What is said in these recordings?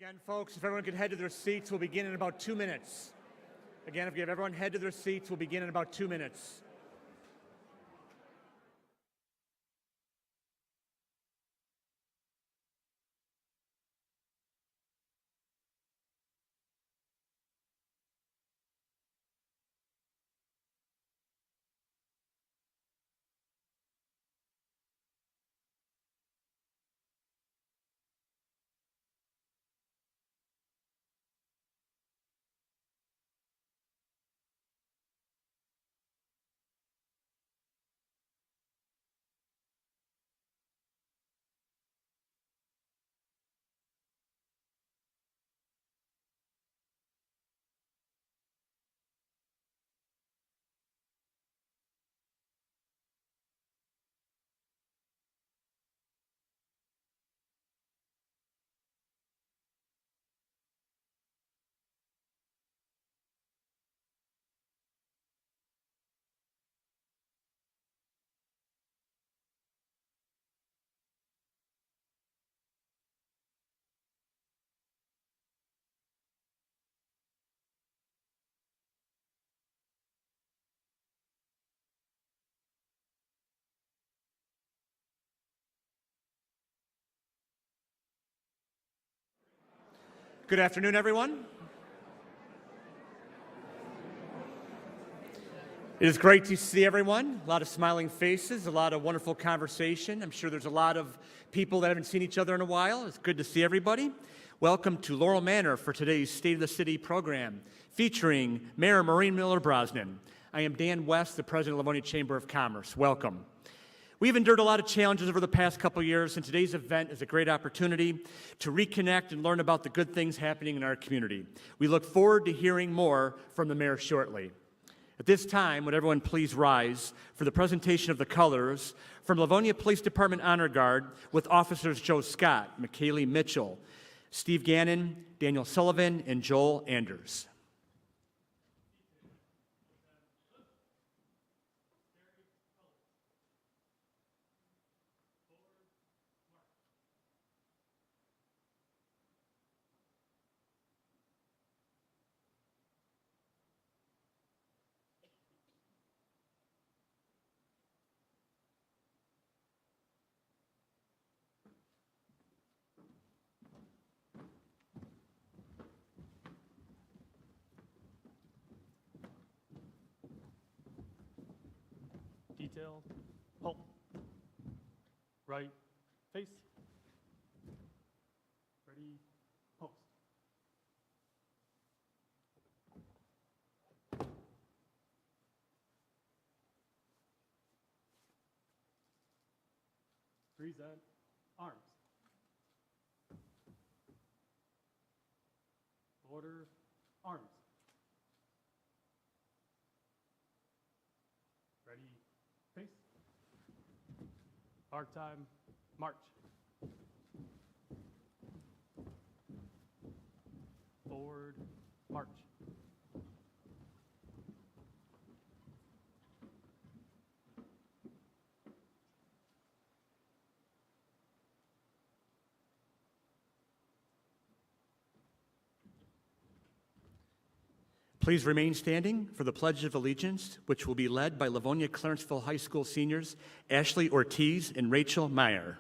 Again, folks, if everyone could head to their seats, we'll begin in about 2 minutes. Again, if you have everyone head to their seats, we'll begin in about 2 minutes. Good afternoon, everyone. It is great to see everyone. A lot of smiling faces, a lot of wonderful conversation. I'm sure there's a lot of people that haven't seen each other in a while. It's good to see everybody. Welcome to Laurel Manor for today's State of the City program, featuring Mayor Maureen Brosnan. I am Dan West, the President of Livonia Chamber of Commerce. Welcome. We've endured a lot of challenges over the past couple years, and today's event is a great opportunity to reconnect and learn about the good things happening in our community. We look forward to hearing more from the mayor shortly. At this time, would everyone please rise for the presentation of the colors from Livonia Police Department Honor Guard with Officers Joe Scott, McKaylee Mitchell, Steve Gannon, Daniel Sullivan, and Joel Anders. Detail, halt, right, face, ready, post. Present, arms. Order, arms. Ready, face. Park time, march. Forward, march. Please remain standing for the Pledge of Allegiance, which will be led by Livonia Clarenceville High School seniors Ashley Ortiz and Rachel Meyer.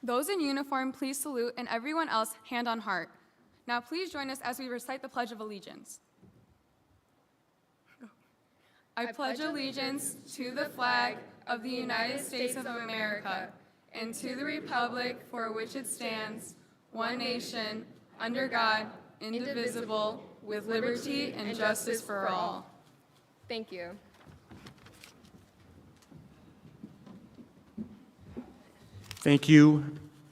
Those in uniform, please salute, and everyone else, hand on heart. Now please join us as we recite the Pledge of Allegiance. I pledge allegiance to the flag of the United States of America and to the republic for which it stands, one nation, under God, indivisible, with liberty and justice for all. Thank you. Thank you,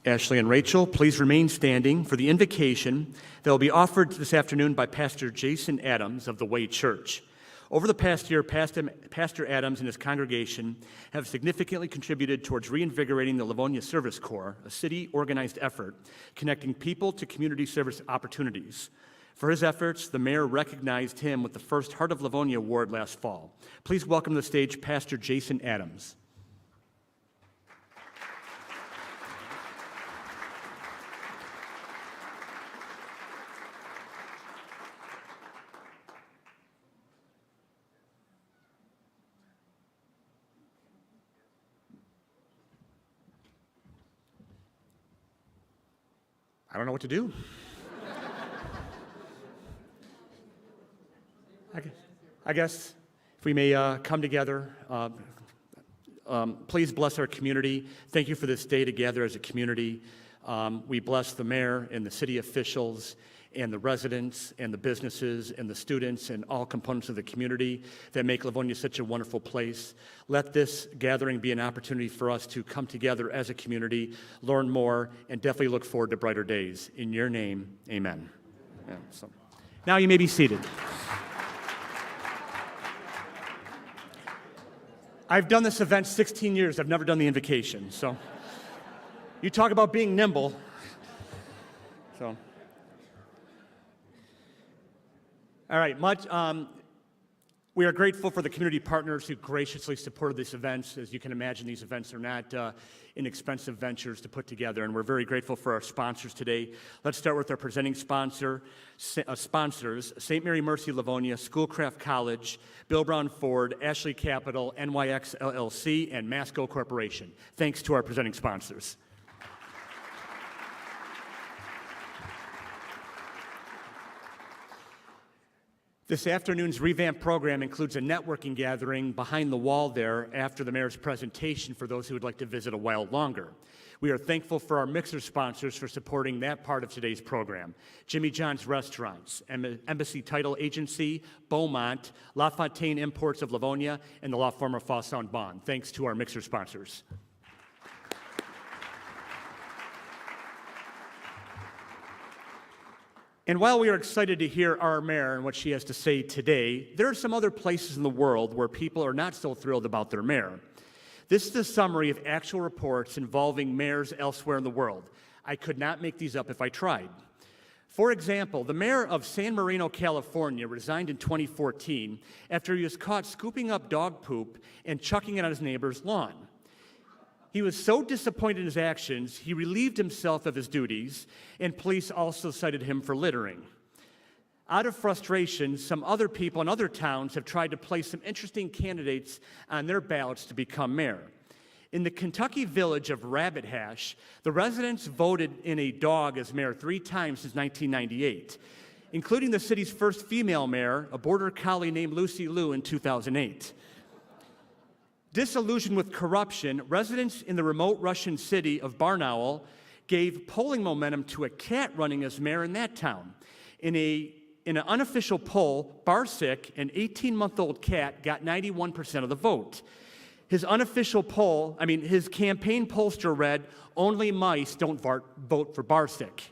Ashley and Rachel. Please remain standing for the invocation that will be offered this afternoon by Pastor Jason Adams of the Way Church. Over the past year, Pastor Adams and his congregation have significantly contributed towards reinvigorating the Livonia Service Corps, a city-organized effort connecting people to community service opportunities. For his efforts, the mayor recognized him with the first Heart of Livonia Award last fall. Please welcome to the stage Pastor Jason Adams. I don't know what to do. I guess if we may come together, please bless our community. Thank you for this day together as a community. We bless the mayor and the city officials and the residents and the businesses and the students and all components of the community that make Livonia such a wonderful place. Let this gathering be an opportunity for us to come together as a community, learn more, and definitely look forward to brighter days. In your name, amen. Yeah, so now you may be seated. I've done this event 16 years. I've never done the invocation. So you talk about being nimble. So, all right, we are grateful for the community partners who graciously supported these events. As you can imagine, these events are not inexpensive ventures to put together, and we're very grateful for our sponsors today. Let's start with our presenting sponsors, St. Mary Mercy Livonia, Schoolcraft College, Bill Brown Ford, Ashley Capital, NYX LLC, and Masco Corporation. Thanks to our presenting sponsors. This afternoon's revamped program includes a networking gathering behind the wall there after the mayor's presentation for those who would like to visit a while longer. We are thankful for our mixer sponsors for supporting that part of today's program. Jimmy John's Restaurants, Embassy Title Agency, Beaumont, La Fontaine Imports of Livonia, and the law firm of Fosson Bond. Thanks to our mixer sponsors. And while we are excited to hear our mayor and what she has to say today, there are some other places in the world where people are not so thrilled about their mayor. This is a summary of actual reports involving mayors elsewhere in the world. I could not make these up if I tried. For example, the mayor of San Marino, California, resigned in 2014 after he was caught scooping up dog poop and chucking it on his neighbor's lawn. He was so disappointed in his actions, he relieved himself of his duties, and police also cited him for littering. Out of frustration, some other people in other towns have tried to place some interesting candidates on their ballots to become mayor. In the Kentucky village of Rabbit Hash, the residents voted in a dog as mayor 3 times since 1998, including the city's first female mayor, a border collie named Lucy Liu, in 2008. Disillusioned with corruption, residents in the remote Russian city of Barnaul gave polling momentum to a cat running as mayor in that town. In an unofficial poll, Barsik, an 18-month-old cat, got 91% of the vote. His campaign pollster read, "Only mice don't vote for Barsik."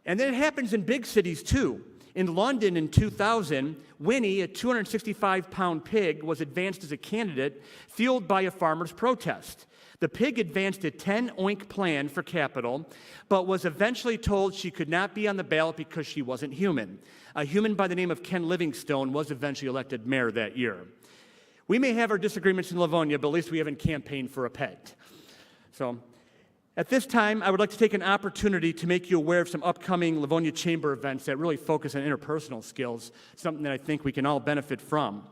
And then it happens in big cities too. In London in 2000, Winnie, a 265-pound pig, was advanced as a candidate, fueled by a farmer's protest. The pig advanced a 10-oink plan for capital, but was eventually told she could not be on the ballot because she wasn't human. A human by the name of Ken Livingstone was eventually elected mayor that year. We may have our disagreements in Livonia, but at least we haven't campaigned for a pet. So, at this time, I would like to take an opportunity to make you aware of some upcoming Livonia Chamber events that really focus on interpersonal skills, something that I think we can all benefit from.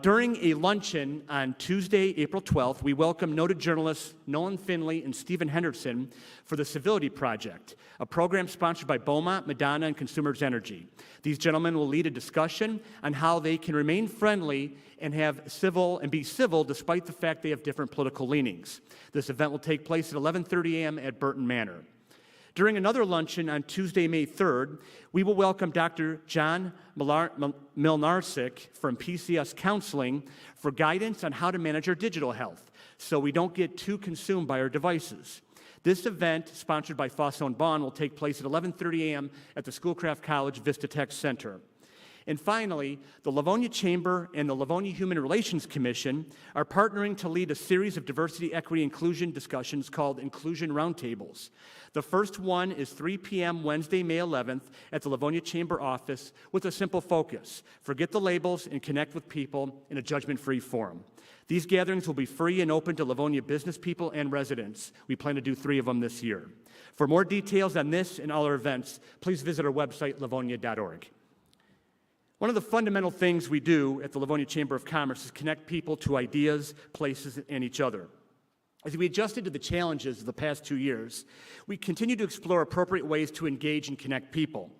During a luncheon on Tuesday, April 12th, we welcome noted journalists Nolan Finley and Stephen Henderson for the Civility Project, a program sponsored by Beaumont, Madonna, and Consumers Energy. These gentlemen will lead a discussion on how they can remain friendly and be civil despite the fact they have different political leanings. This event will take place at 11:30 a.m. at Burton Manor. During another luncheon on Tuesday, May 3rd, we will welcome Dr. John Milnarczyk from PCS Counseling for guidance on how to manage our digital health so we don't get too consumed by our devices. This event, sponsored by Fosson Bond, will take place at 11:30 a.m. at the Schoolcraft College Vista Tech Center. And finally, the Livonia Chamber and the Livonia Human Relations Commission are partnering to lead a series of diversity, equity, inclusion discussions called Inclusion Roundtables. The first one is 3 p.m. Wednesday, May 11th at the Livonia Chamber office with a simple focus: forget the labels and connect with people in a judgment-free forum. These gatherings will be free and open to Livonia business people and residents. We plan to do 3 of them this year. For more details on this and all our events, please visit our website, livonia.org. One of the fundamental things we do at the Livonia Chamber of Commerce is connect people to ideas, places, and each other. As we adjusted to the challenges of the past 2 years, we continue to explore appropriate ways to engage and connect people.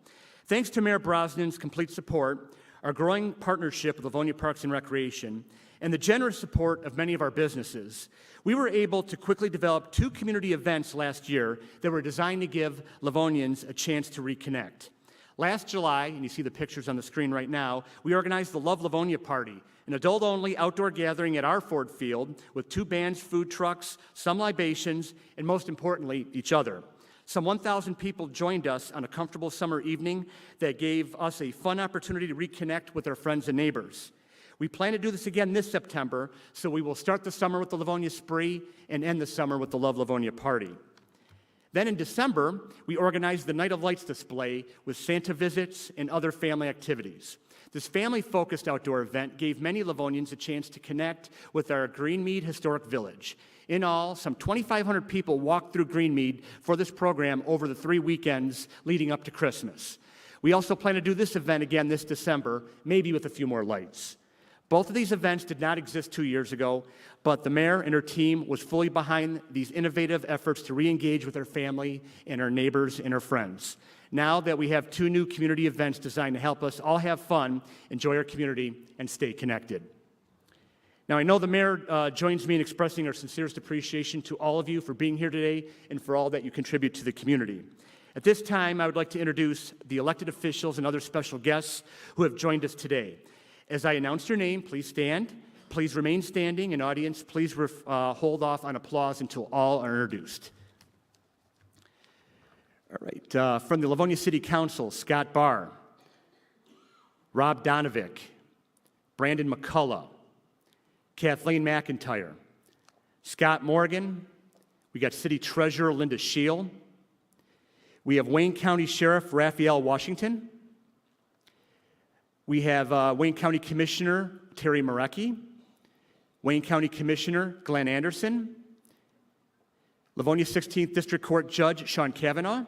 Thanks to Mayor Brosnan's complete support, our growing partnership with Livonia Parks and Recreation, and the generous support of many of our businesses, we were able to quickly develop 2 community events last year that were designed to give Livonians a chance to reconnect. Last July, and you see the pictures on the screen right now, we organized the Love Livonia Party, an adult-only outdoor gathering at our Ford Field with 2 bands, food trucks, some libations, and most importantly, each other. Some 1,000 people joined us on a comfortable summer evening that gave us a fun opportunity to reconnect with our friends and neighbors. We plan to do this again this September, so we will start the summer with the Livonia Spree and end the summer with the Love Livonia Party. Then in December, we organized the Night of Lights display with Santa visits and other family activities. This family-focused outdoor event gave many Livonians a chance to connect with our Greenmead Historic Village. In all, some 2,500 people walked through Greenmead for this program over the 3 weekends leading up to Christmas. We also plan to do this event again this December, maybe with a few more lights. Both of these events did not exist 2 years ago, but the mayor and her team was fully behind these innovative efforts to re-engage with our family and our neighbors and our friends. Now that we have 2 new community events designed to help us all have fun, enjoy our community, and stay connected. Now, I know the mayor joins me in expressing our sincerest appreciation to all of you for being here today and for all that you contribute to the community. At this time, I would like to introduce the elected officials and other special guests who have joined us today. As I announce your name, please stand. Please remain standing, and audience, please hold off on applause until all are introduced. All right, from the Livonia City Council, Scott Barr, Rob Donovic, Brandon McCullough, Kathleen McIntyre, Scott Morgan, we got City Treasurer Linda Scheel, we have Wayne County Sheriff Raphael Washington, we have Wayne County Commissioner Terry Marecki, Wayne County Commissioner Glenn Anderson, Livonia 16th District Court Judge Sean Kavanaugh,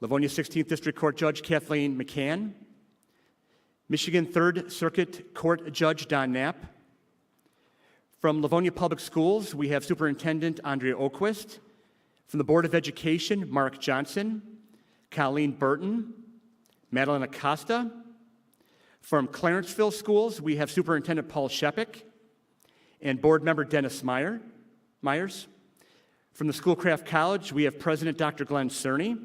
Livonia 16th District Court Judge Kathleen McCann, Michigan 3rd Circuit Court Judge Don Knapp. From Livonia Public Schools, we have Superintendent Andrea Oquist. From the Board of Education, Mark Johnson, Colleen Burton, Madeline Acosta. From Clarenceville Schools, we have Superintendent Paul Shepik and Board Member Dennis Myers. From the Schoolcraft College, we have President Dr. Glenn Cerny,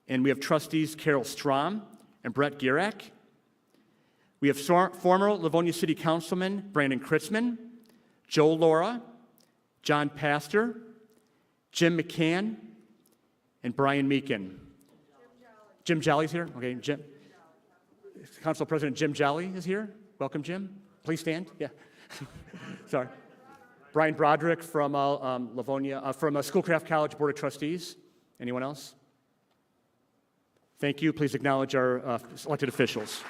and we have trustees Carol Strom and Brett Gierak. We have former Livonia City Councilman Brandon Kritzman, Joe Laura, John Pastor, Jim McCann, and Brian Meekin. Jim Jolly's here? Okay, Jim. Council President Jim Jolly is here. Welcome, Jim. Please stand. Yeah. Sorry. Brian Broderick from Livonia, from Schoolcraft College Board of Trustees. Anyone else? Thank you. Please acknowledge our elected officials.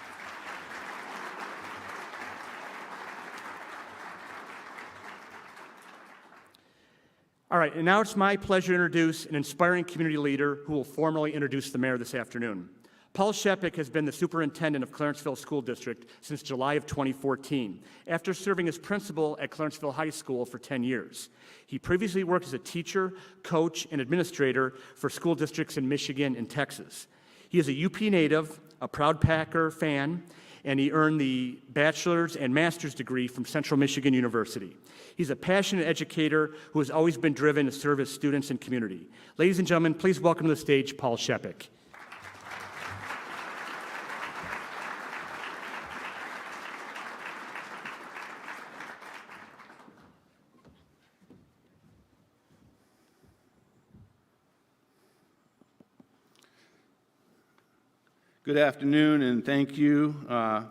All right, and now it's my pleasure to introduce an inspiring community leader who will formally introduce the mayor this afternoon. Paul Shepik has been the superintendent of Clarenceville School District since July of 2014, after serving as principal at Clarenceville High School for 10 years. He previously worked as a teacher, coach, and administrator for school districts in Michigan and Texas. He is a UP native, a proud Packer fan, and he earned the bachelor's and master's degree from Central Michigan University. He's a passionate educator who has always been driven to serve his students and community. Ladies and gentlemen, please welcome to the stage Paul Shepik. Good afternoon, and thank you. I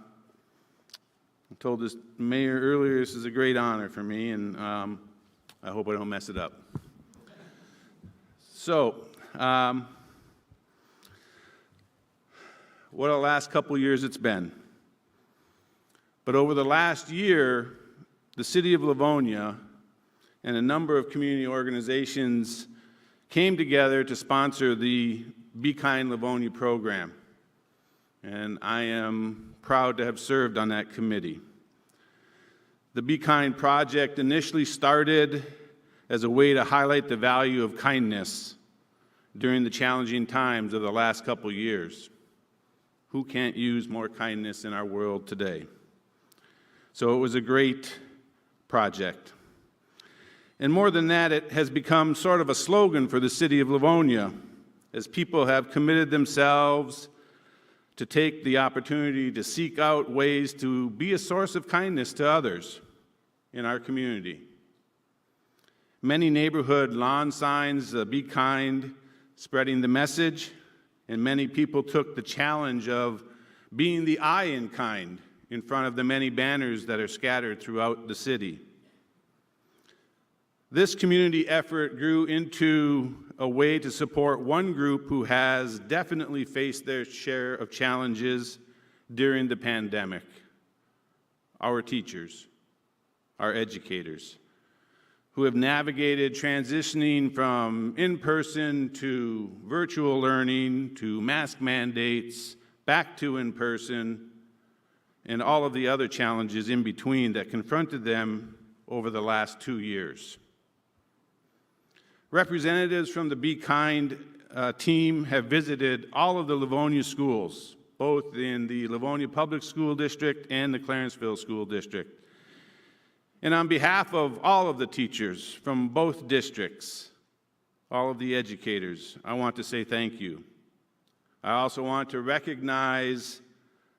told this mayor earlier, this is a great honor for me, and I hope I don't mess it up. So, what a last couple years it's been. But over the last year, the city of Livonia and a number of community organizations came together to sponsor the Be Kind Livonia program. And I am proud to have served on that committee. The Be Kind project initially started as a way to highlight the value of kindness during the challenging times of the last couple years. Who can't use more kindness in our world today? So it was a great project. And more than that, it has become sort of a slogan for the city of Livonia, as people have committed themselves to take the opportunity to seek out ways to be a source of kindness to others in our community. Many neighborhood lawn signs, Be Kind, spreading the message, and many people took the challenge of being the I in kind in front of the many banners that are scattered throughout the city. This community effort grew into a way to support one group who has definitely faced their share of challenges during the pandemic: our teachers, our educators, who have navigated transitioning from in-person to virtual learning to mask mandates, back to in-person, and all of the other challenges in between that confronted them over the last 2 years. Representatives from the Be Kind team have visited all of the Livonia schools, both in the Livonia Public School District and the Clarenceville School District. And on behalf of all of the teachers from both districts, all of the educators, I want to say thank you. I also want to recognize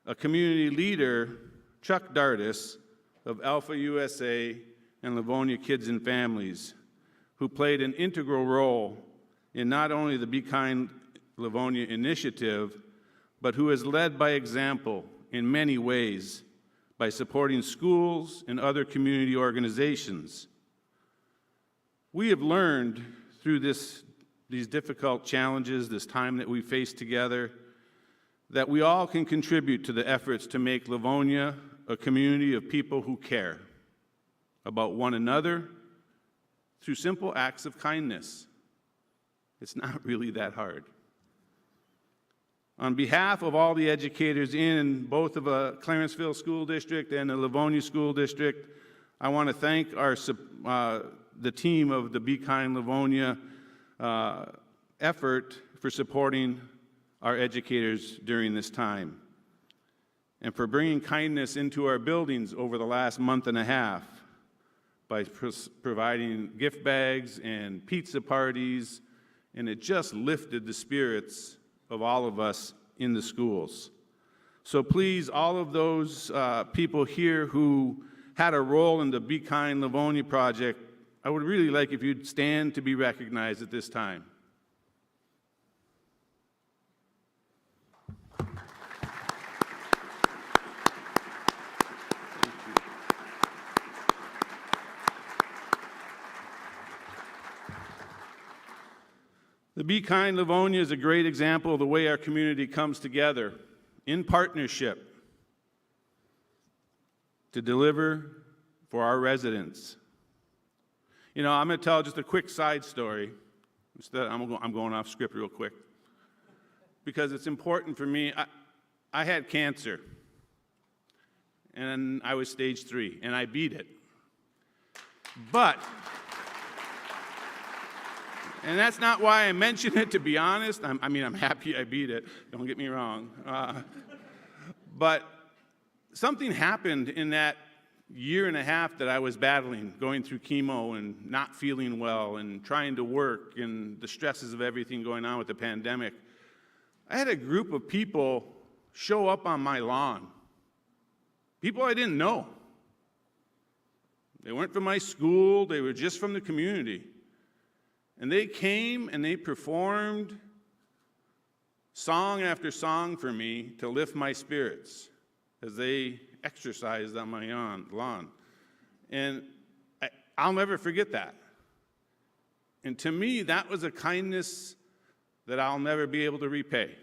a community leader, Chuck Dardis of Alpha USA and Livonia Kids and Families, who played an integral role in not only the Be Kind Livonia initiative, but who has led by example in many ways by supporting schools and other community organizations. We have learned through these difficult challenges, this time that we face together, that we all can contribute to the efforts to make Livonia a community of people who care about one another through simple acts of kindness. It's not really that hard. On behalf of all the educators in both of the Clarenceville School District and the Livonia School District, I want to thank the team of the Be Kind Livonia effort for supporting our educators during this time, and for bringing kindness into our buildings over the last month and a half by providing gift bags and pizza parties, and it just lifted the spirits of all of us in the schools. So please, all of those people here who had a role in the Be Kind Livonia project, I would really like if you'd stand to be recognized at this time. The Be Kind Livonia is a great example of the way our community comes together in partnership to deliver for our residents. You know, I'm going to tell just a quick side story. Instead, I'm going off script real quick because it's important for me. I had cancer, and I was stage 3, and I beat it. But and that's not why I mention it, to be honest. I'm happy I beat it. Don't get me wrong. But something happened in that year and a half that I was battling, going through chemo and not feeling well and trying to work and the stresses of everything going on with the pandemic. I had a group of people show up on my lawn. People I didn't know. They weren't from my school. They were just from the community. And they came and they performed song after song for me to lift my spirits as they exercised on my lawn. And I'll never forget that. And to me, that was a kindness that I'll never be able to repay.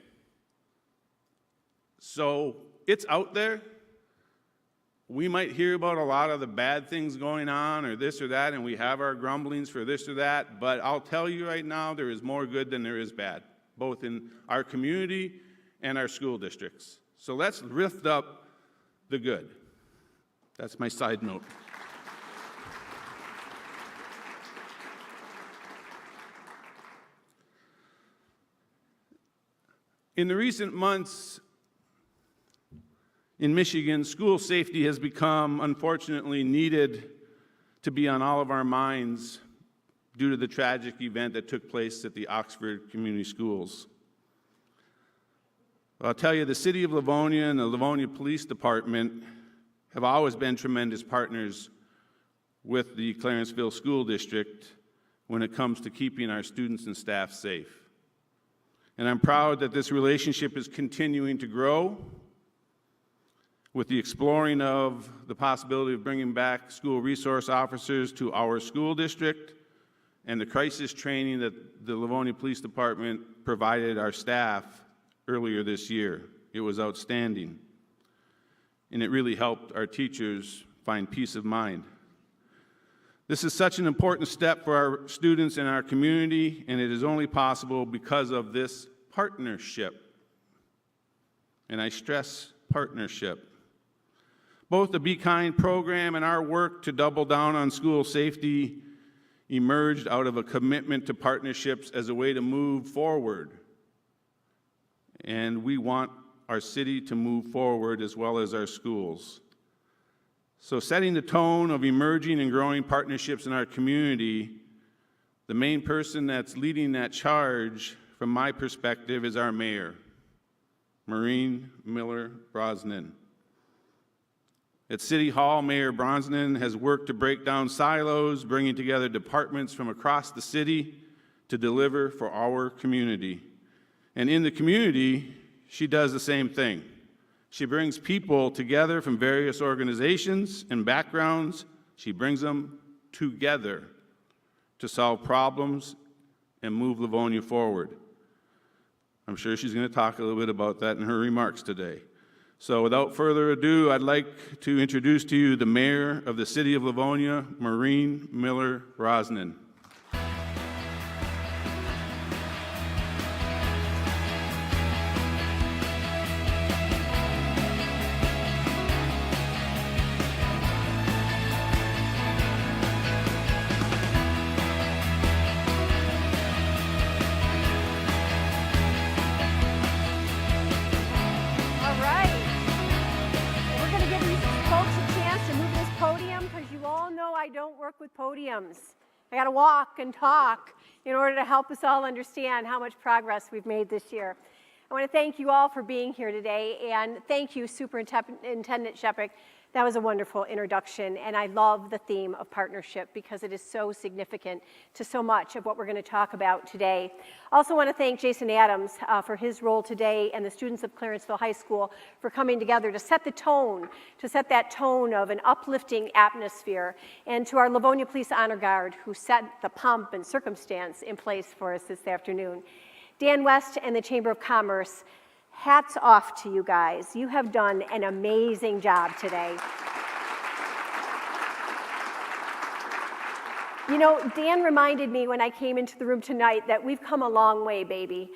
So it's out there. We might hear about a lot of the bad things going on or this or that, and we have our grumblings for this or that, but I'll tell you right now, there is more good than there is bad, both in our community and our school districts. So let's lift up the good. That's my side note. In the recent months in Michigan, school safety has become, unfortunately, needed to be on all of our minds due to the tragic event that took place at the Oxford Community Schools. I'll tell you, the City of Livonia and the Livonia Police Department have always been tremendous partners with the Clarenceville School District when it comes to keeping our students and staff safe. And I'm proud that this relationship is continuing to grow with the exploring of the possibility of bringing back school resource officers to our school district and the crisis training that the Livonia Police Department provided our staff earlier this year. It was outstanding, and it really helped our teachers find peace of mind. This is such an important step for our students and our community, and it is only possible because of this partnership. And I stress partnership. Both the Be Kind program and our work to double down on school safety emerged out of a commitment to partnerships as a way to move forward. And we want our city to move forward as well as our schools. So setting the tone of emerging and growing partnerships in our community, the main person that's leading that charge, from my perspective, is our mayor, Maureen Brosnan. At City Hall, Mayor Brosnan has worked to break down silos, bringing together departments from across the city to deliver for our community. And in the community, she does the same thing. She brings people together from various organizations and backgrounds. She brings them together to solve problems and move Livonia forward. I'm sure she's going to talk a little bit about that in her remarks today. So without further ado, I'd like to introduce to you the Mayor of the City of Livonia, Maureen Rosnen. Podiums. I got to walk and talk in order to help us all understand how much progress we've made this year. I want to thank you all for being here today, and thank you, Superintendent Shepard. That was a wonderful introduction, and I love the theme of partnership because it is so significant to so much of what we're going to talk about today. I also want to thank Jason Adams for his role today and the students of Clarenceville High School for coming together to set the tone, to set that tone of an uplifting atmosphere, and to our Livonia Police Honor Guard who set the pomp and circumstance in place for us this afternoon. Dan West and the Chamber of Commerce, hats off to you guys. You have done an amazing job today. You know, Dan reminded me when I came into the room tonight that we've come a long way, baby.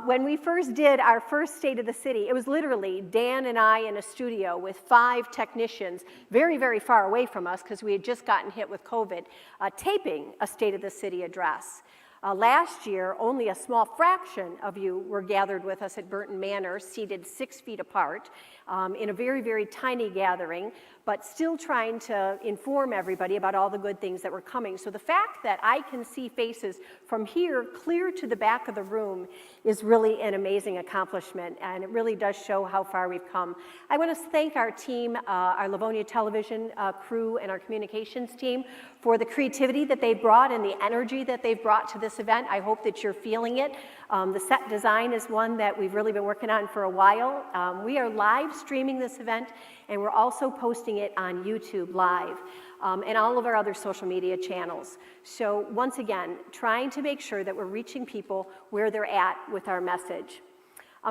When we first did our first State of the City, it was literally Dan and I in a studio with 5 technicians very, very far away from us because we had just gotten hit with COVID, taping a State of the City address. Last year, only a small fraction of you were gathered with us at Burton Manor, seated 6 feet apart, in a very, very tiny gathering, but still trying to inform everybody about all the good things that were coming. So the fact that I can see faces from here clear to the back of the room is really an amazing accomplishment, and it really does show how far we've come. I want to thank our team, our Livonia Television crew and our communications team for the creativity that they brought and the energy that they've brought to this this event. I hope that you're feeling it. The set design is one that we've really been working on for a while. We are live streaming this event, and we're also posting it on YouTube Live and all of our other social media channels. So once again, trying to make sure that we're reaching people where they're at with our message.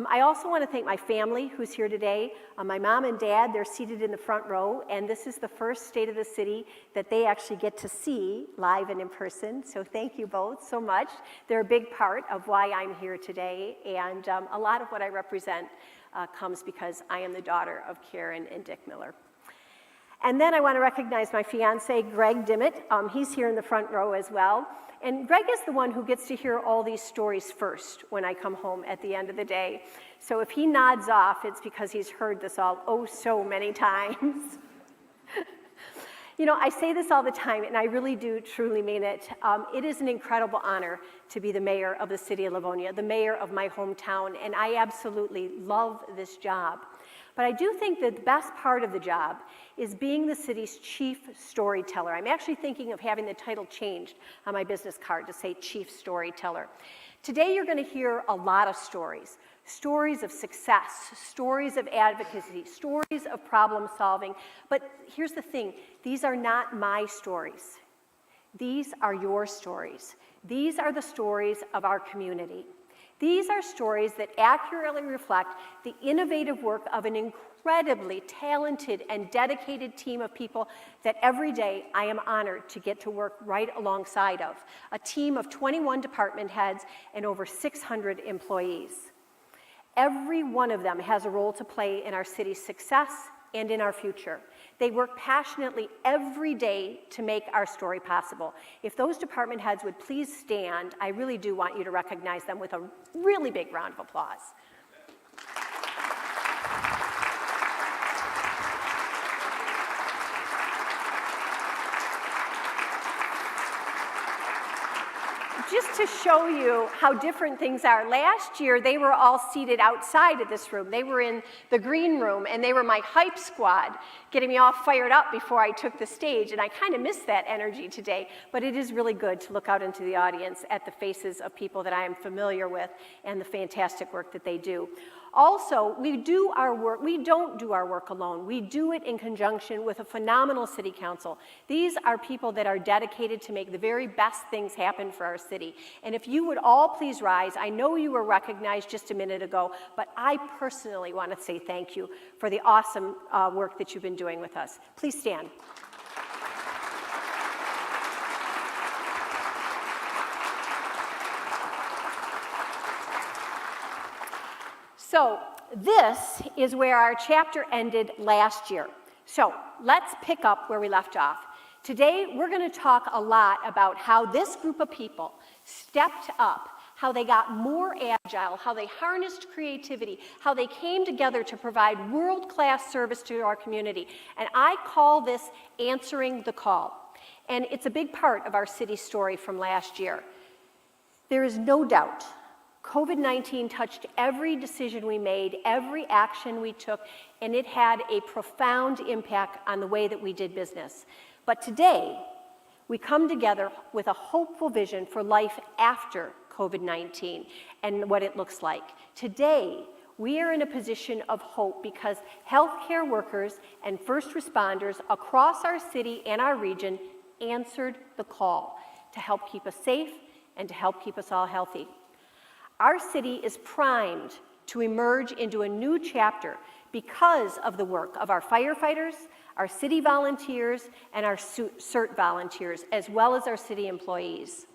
I also want to thank my family who's here today. My mom and dad, they're seated in the front row, and this is the first State of the City that they actually get to see live and in person. So thank you both so much. They're a big part of why I'm here today, and a lot of what I represent comes because I am the daughter of Karen and Dick Miller. And then I want to recognize my fiance, Greg Dimmitt. He's here in the front row as well. And Greg is the one who gets to hear all these stories first when I come home at the end of the day. So if he nods off, it's because he's heard this all oh so many times. You know, I say this all the time, and I really do truly mean it. It is an incredible honor to be the mayor of the city of Livonia, the mayor of my hometown, and I absolutely love this job. But I do think that the best part of the job is being the city's chief storyteller. I'm actually thinking of having the title changed on my business card to say chief storyteller. Today you're going to hear a lot of stories. Stories of success, stories of advocacy, stories of problem solving. But here's the thing, these are not my stories. These are your stories. These are the stories of our community. These are stories that accurately reflect the innovative work of an incredibly talented and dedicated team of people that every day I am honored to get to work right alongside of. A team of 21 department heads and over 600 employees. Every one of them has a role to play in our city's success and in our future. They work passionately every day to make our story possible. If those department heads would please stand, I really do want you to recognize them with a really big round of applause. Just to show you how different things are, last year they were all seated outside of this room. They were in the green room, and they were my hype squad, getting me all fired up before I took the stage, and I kind of miss that energy today, but it is really good to look out into the audience at the faces of people that I am familiar with and the fantastic work that they do. Also, we don't do our work alone. We do it in conjunction with a phenomenal city council. These are people that are dedicated to make the very best things happen for our city. And if you would all please rise, I know you were recognized just a minute ago, but I personally want to say thank you for the awesome work that you've been doing with us. Please stand. So this is where our chapter ended last year. So let's pick up where we left off. Today, we're going to talk a lot about how this group of people stepped up, how they got more agile, how they harnessed creativity, how they came together to provide world-class service to our community. And I call this answering the call. And it's a big part of our city story from last year. There is no doubt COVID-19 touched every decision we made, every action we took, and it had a profound impact on the way that we did business. But today, we come together with a hopeful vision for life after COVID-19 and what it looks like. Today, we are in a position of hope because healthcare workers and first responders across our city and our region answered the call to help keep us safe and to help keep us all healthy. Our city is primed to emerge into a new chapter because of the work of our firefighters, our city volunteers, and our CERT volunteers, as well as our city employees.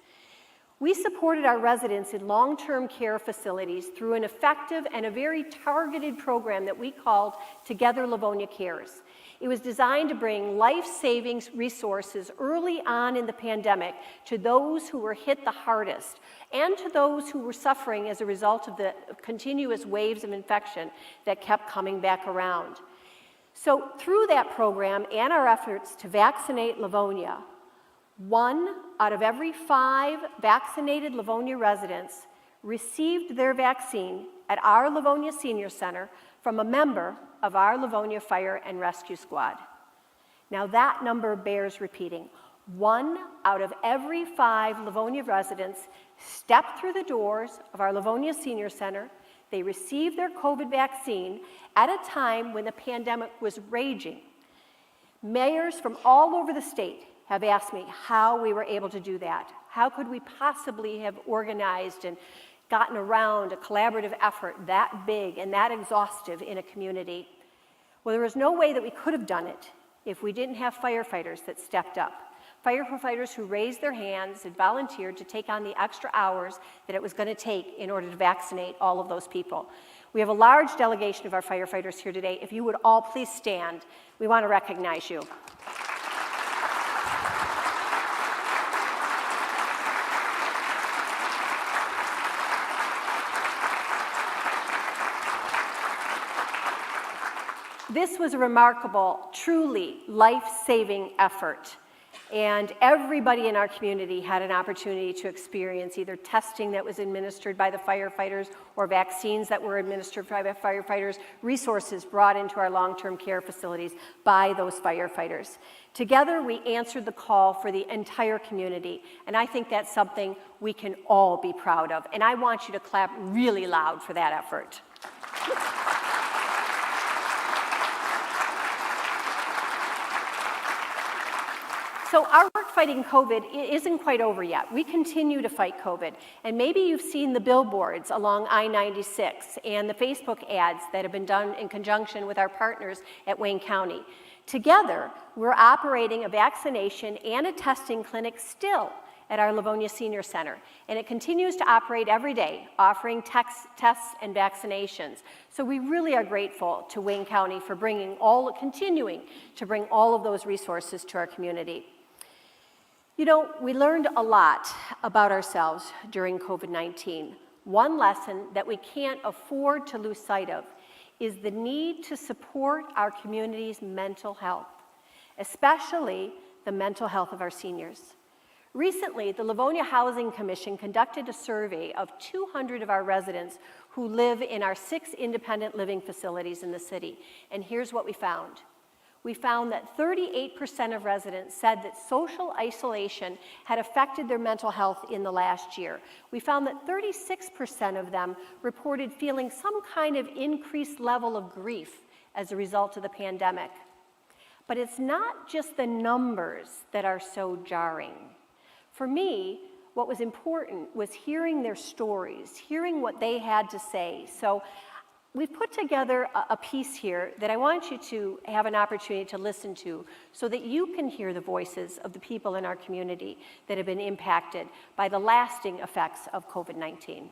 We supported our residents in long-term care facilities through an effective and a very targeted program that we called Together Livonia Cares. It was designed to bring life-saving resources early on in the pandemic to those who were hit the hardest and to those who were suffering as a result of the continuous waves of infection that kept coming back around. So through that program and our efforts to vaccinate Livonia, 1 out of every 5 vaccinated Livonia residents received their vaccine at our Livonia Senior Center from a member of our Livonia Fire and Rescue Squad. Now that number bears repeating. 1 out of every 5 Livonia residents stepped through the doors of our Livonia Senior Center. They received their COVID vaccine at a time when the pandemic was raging. Mayors from all over the state have asked me how we were able to do that. How could we possibly have organized and gotten around a collaborative effort that big and that exhaustive in a community? Well, there was no way that we could have done it if we didn't have firefighters that stepped up. Firefighters who raised their hands and volunteered to take on the extra hours that it was going to take in order to vaccinate all of those people. We have a large delegation of our firefighters here today. If you would all please stand, we want to recognize you. This was a remarkable, truly life-saving effort. And everybody in our community had an opportunity to experience either testing that was administered by the firefighters or vaccines that were administered by the firefighters, resources brought into our long-term care facilities by those firefighters. Together, we answered the call for the entire community, and I think that's something we can all be proud of. And I want you to clap really loud for that effort. So our work fighting COVID isn't quite over yet. We continue to fight COVID. And maybe you've seen the billboards along I-96 and the Facebook ads that have been done in conjunction with our partners at Wayne County. Together, we're operating a vaccination and a testing clinic still at our Livonia Senior Center. And it continues to operate every day, offering tests and vaccinations. So we really are grateful to Wayne County for continuing to bring all of those resources to our community. You know, we learned a lot about ourselves during COVID-19. One lesson that we can't afford to lose sight of is the need to support our community's mental health, especially the mental health of our seniors. Recently, the Livonia Housing Commission conducted a survey of 200 of our residents who live in our 6 independent living facilities in the city. And here's what we found. We found that 38% of residents said that social isolation had affected their mental health in the last year. We found that 36% of them reported feeling some kind of increased level of grief as a result of the pandemic. But it's not just the numbers that are so jarring. For me, what was important was hearing their stories, hearing what they had to say. So we've put together a piece here that I want you to have an opportunity to listen to so that you can hear the voices of the people in our community that have been impacted by the lasting effects of COVID-19.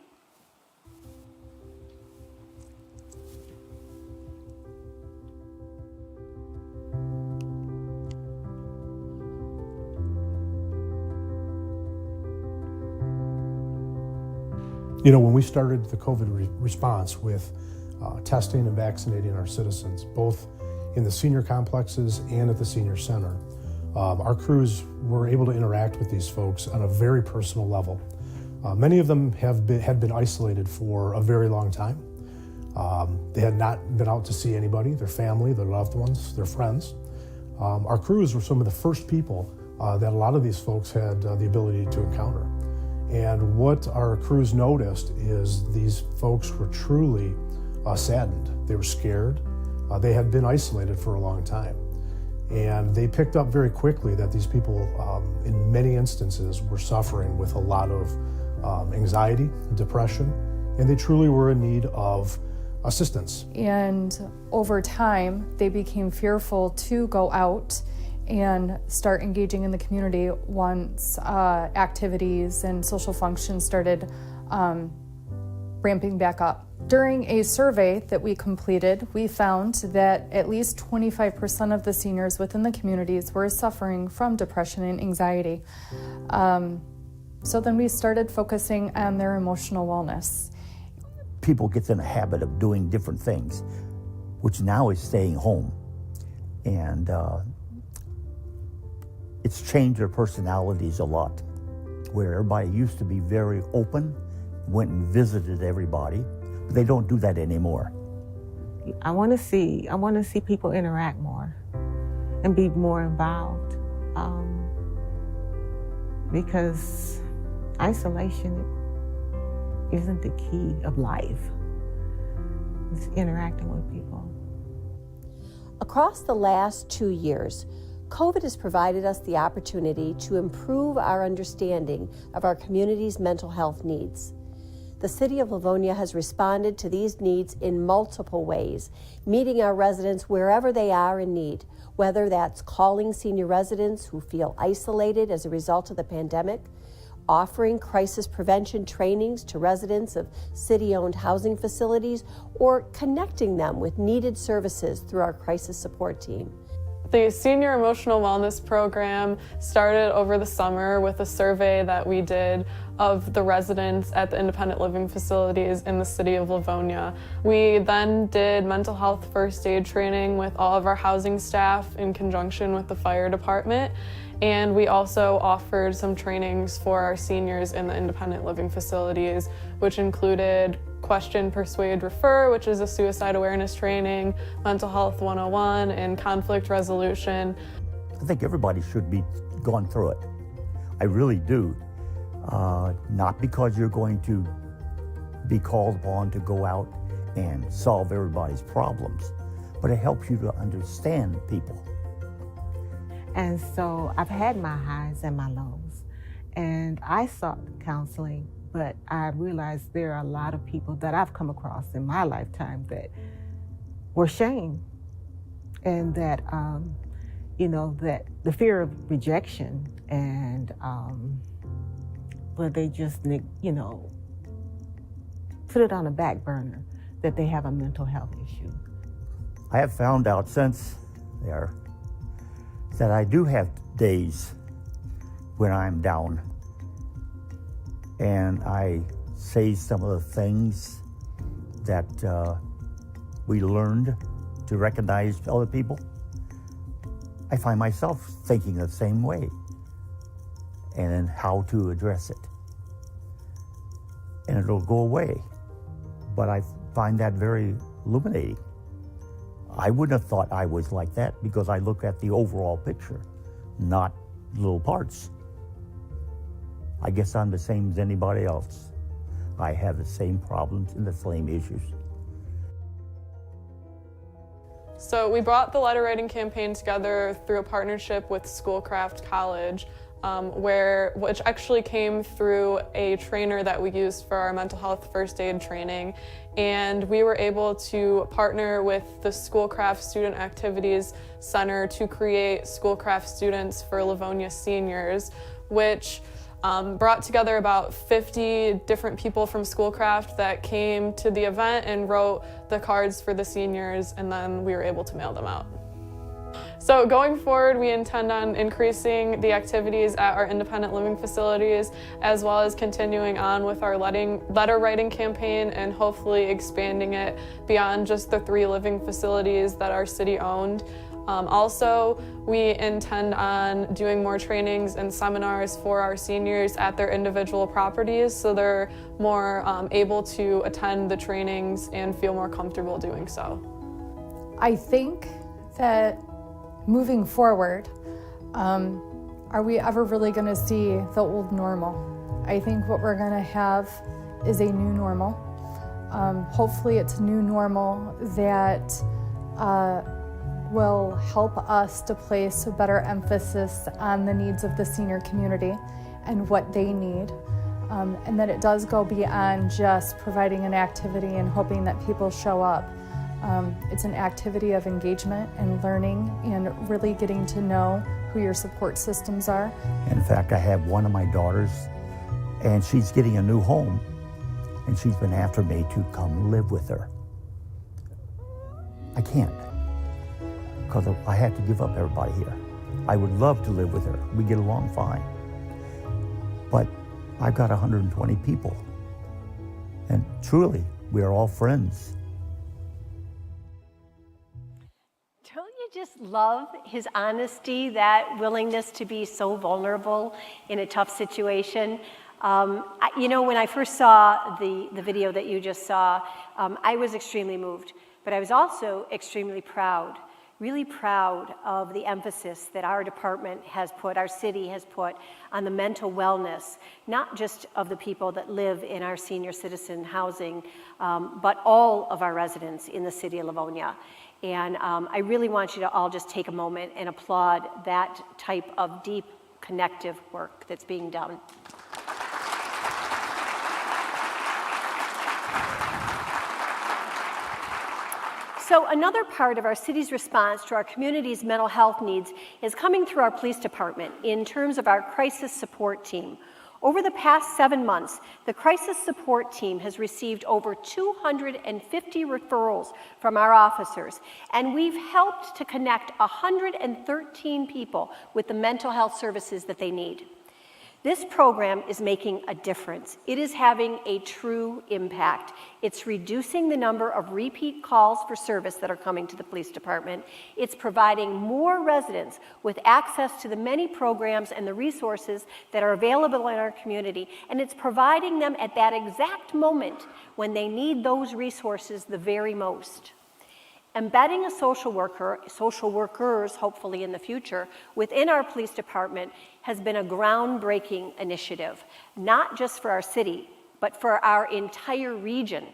You know, when we started the COVID response with testing and vaccinating our citizens, both in the senior complexes and at the senior center, our crews were able to interact with these folks on a very personal level. Many of them had been isolated for a very long time. They had not been out to see anybody, their family, their loved ones, their friends. Our crews were some of the first people that a lot of these folks had the ability to encounter. And what our crews noticed is these folks were truly saddened. They were scared. They had been isolated for a long time. And they picked up very quickly that these people, in many instances, were suffering with a lot of anxiety, depression, and they truly were in need of assistance. And over time, they became fearful to go out and start engaging in the community once activities and social functions started ramping back up. During a survey that we completed, we found that at least 25% of the seniors within the communities were suffering from depression and anxiety. So then we started focusing on their emotional wellness. People get in a habit of doing different things, which now is staying home. And it's changed their personalities a lot, where everybody used to be very open, went and visited everybody, but they don't do that anymore. I want to see people interact more and be more involved. because isolation isn't the key of life. It's interacting with people. Across the last 2 years, COVID has provided us the opportunity to improve our understanding of our community's mental health needs. The City of Livonia has responded to these needs in multiple ways, meeting our residents wherever they are in need, whether that's calling senior residents who feel isolated as a result of the pandemic, offering crisis prevention trainings to residents of city-owned housing facilities, or connecting them with needed services through our crisis support team. The Senior Emotional Wellness Program started over the summer with a survey that we did of the residents at the independent living facilities in the city of Livonia. We then did mental health first aid training with all of our housing staff in conjunction with the fire department. And we also offered some trainings for our seniors in the independent living facilities, which included Question, Persuade, Refer, which is a suicide awareness training, Mental Health 101, and conflict resolution. I think everybody should be going through it. I really do. Not because you're going to be called upon to go out and solve everybody's problems, but it helps you to understand people. And so I've had my highs and my lows, and I sought counseling, but I realized there are a lot of people that I've come across in my lifetime that were shamed, and that, that the fear of rejection and where they just, put it on a back burner, that they have a mental health issue. I have found out since there that I do have days when I'm down, and I say some of the things that we learned to recognize other people. I find myself thinking the same way, and then how to address it. And it'll go away, but I find that very illuminating. I wouldn't have thought I was like that because I look at the overall picture, not little parts. I guess I'm the same as anybody else. I have the same problems and the same issues. So we brought the letter writing campaign together through a partnership with Schoolcraft College, which actually came through a trainer that we used for our mental health first aid training. And we were able to partner with the Schoolcraft Student Activities Center to create Schoolcraft Students for Livonia Seniors, which brought together about 50 different people from Schoolcraft that came to the event and wrote the cards for the seniors, and then we were able to mail them out. So going forward, we intend on increasing the activities at our independent living facilities, as well as continuing on with our letter writing campaign and hopefully expanding it beyond just the 3 living facilities that our city owned. Also, we intend on doing more trainings and seminars for our seniors at their individual properties so they're more able to attend the trainings and feel more comfortable doing so. I think that moving forward, are we ever really going to see the old normal? I think what we're going to have is a new normal. Hopefully it's a new normal that will help us to place a better emphasis on the needs of the senior community and what they need. And that it does go beyond just providing an activity and hoping that people show up. It's an activity of engagement and learning and really getting to know who your support systems are. In fact, I have one of my daughters, and she's getting a new home, and she's been after me to come live with her. I can't, because I have to give up everybody here. I would love to live with her. We get along fine. But I've got 120 people, and truly, we are all friends. Don't you just love his honesty, that willingness to be so vulnerable in a tough situation? When I first saw the video that you just saw, I was extremely moved, but I was also extremely proud really proud of the emphasis that our department has put, our city has put on the mental wellness, not just of the people that live in our senior citizen housing, but all of our residents in the city of Livonia. And I really want you to all just take a moment and applaud that type of deep connective work that's being done. So another part of our city's response to our community's mental health needs is coming through our police department in terms of our crisis support team. Over the past 7 months, the crisis support team has received over 250 referrals from our officers, and we've helped to connect 113 people with the mental health services that they need. This program is making a difference. It is having a true impact. It's reducing the number of repeat calls for service that are coming to the police department. It's providing more residents with access to the many programs and the resources that are available in our community, and it's providing them at that exact moment when they need those resources the very most. Embedding a social worker, social workers, hopefully in the future, within our police department has been a groundbreaking initiative, not just for our city, but for our entire region.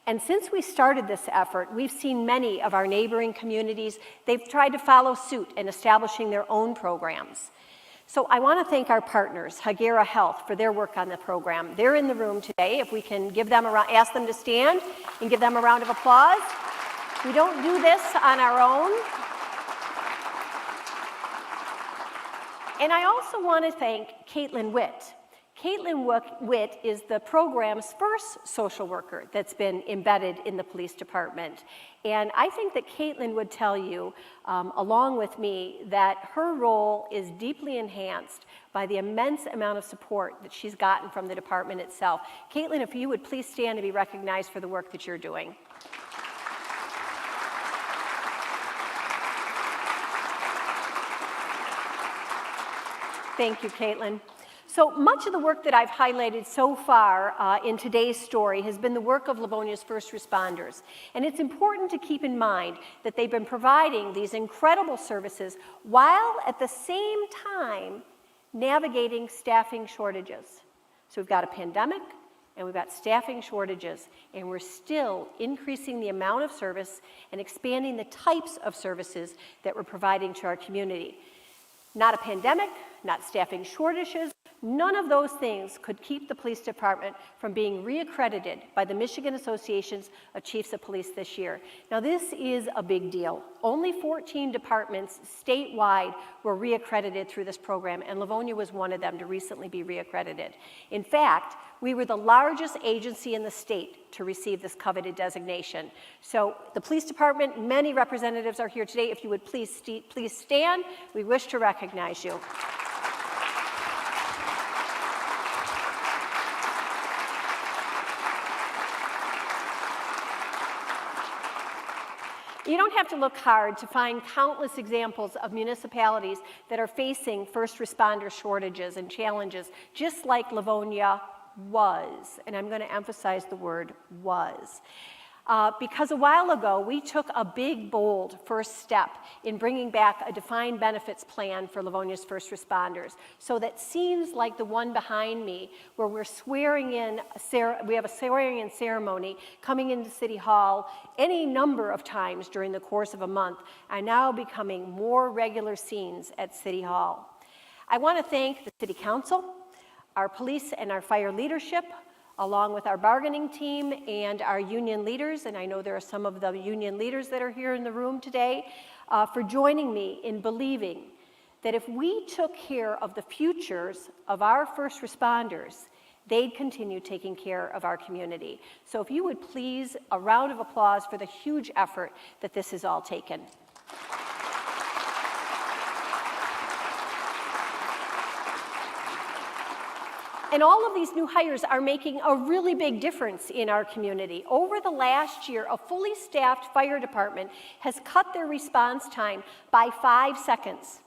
And since we started this effort, we've seen many of our neighboring communities, they've tried to follow suit in establishing their own programs. So I want to thank our partners, Hagera Health, for their work on the program. They're in the room today. If we can give them ask them to stand and give them a round of applause. We don't do this on our own. And I also want to thank Caitlin Witt. Caitlin Witt is the program's first social worker that's been embedded in the police department. And I think that Caitlin would tell you, along with me, that her role is deeply enhanced by the immense amount of support that she's gotten from the department itself. Caitlin, if you would please stand to be recognized for the work that you're doing. Thank you, Caitlin. So much of the work that I've highlighted so far in today's story has been the work of Livonia's first responders. And it's important to keep in mind that they've been providing these incredible services while at the same time navigating staffing shortages. So we've got a pandemic and we've got staffing shortages, and we're still increasing the amount of service and expanding the types of services that we're providing to our community. Not a pandemic, not staffing shortages, none of those things could keep the police department from being reaccredited by the Michigan Associations of Chiefs of Police this year. Now this is a big deal. Only 14 departments statewide were reaccredited through this program, and Livonia was one of them to recently be reaccredited. In fact, we were the largest agency in the state to receive this coveted designation. So the police department, many representatives are here today. If you would please stand, we wish to recognize you. You don't have to look hard to find countless examples of municipalities that are facing first responder shortages and challenges, just like Livonia was, and I'm going to emphasize the word was. Because a while ago, we took a big, bold first step in bringing back a defined benefits plan for Livonia's first responders. So that scenes like the one behind me, where we're swearing in, we have a swearing-in ceremony coming into City Hall any number of times during the course of a month, are now becoming more regular scenes at City Hall. I want to thank the City Council, our police and our fire leadership, along with our bargaining team and our union leaders, and I know there are some of the union leaders that are here in the room today, for joining me in believing that if we took care of the futures of our first responders, they'd continue taking care of our community. So if you would please, a round of applause for the huge effort that this has all taken. And all of these new hires are making a really big difference in our community. Over the last year, a fully staffed fire department has cut their response time by 5 seconds.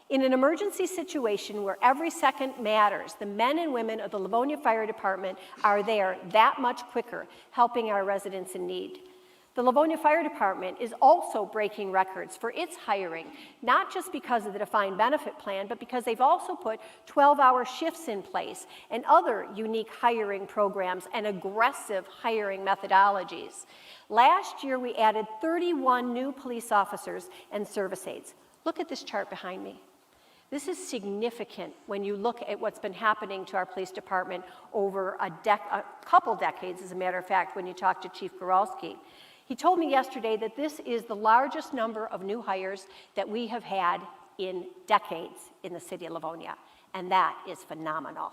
In an emergency situation where every second matters, the men and women of the Livonia Fire Department are there that much quicker, helping our residents in need. The Livonia Fire Department is also breaking records for its hiring, not just because of the defined benefit plan, but because they've also put 12-hour shifts in place and other unique hiring programs and aggressive hiring methodologies. Last year, we added 31 new police officers and service aides. Look at this chart behind me. This is significant when you look at what's been happening to our police department over a couple decades, as a matter of fact, when you talk to Chief Goralski. He told me yesterday that this is the largest number of new hires that we have had in decades in the city of Livonia, and that is phenomenal.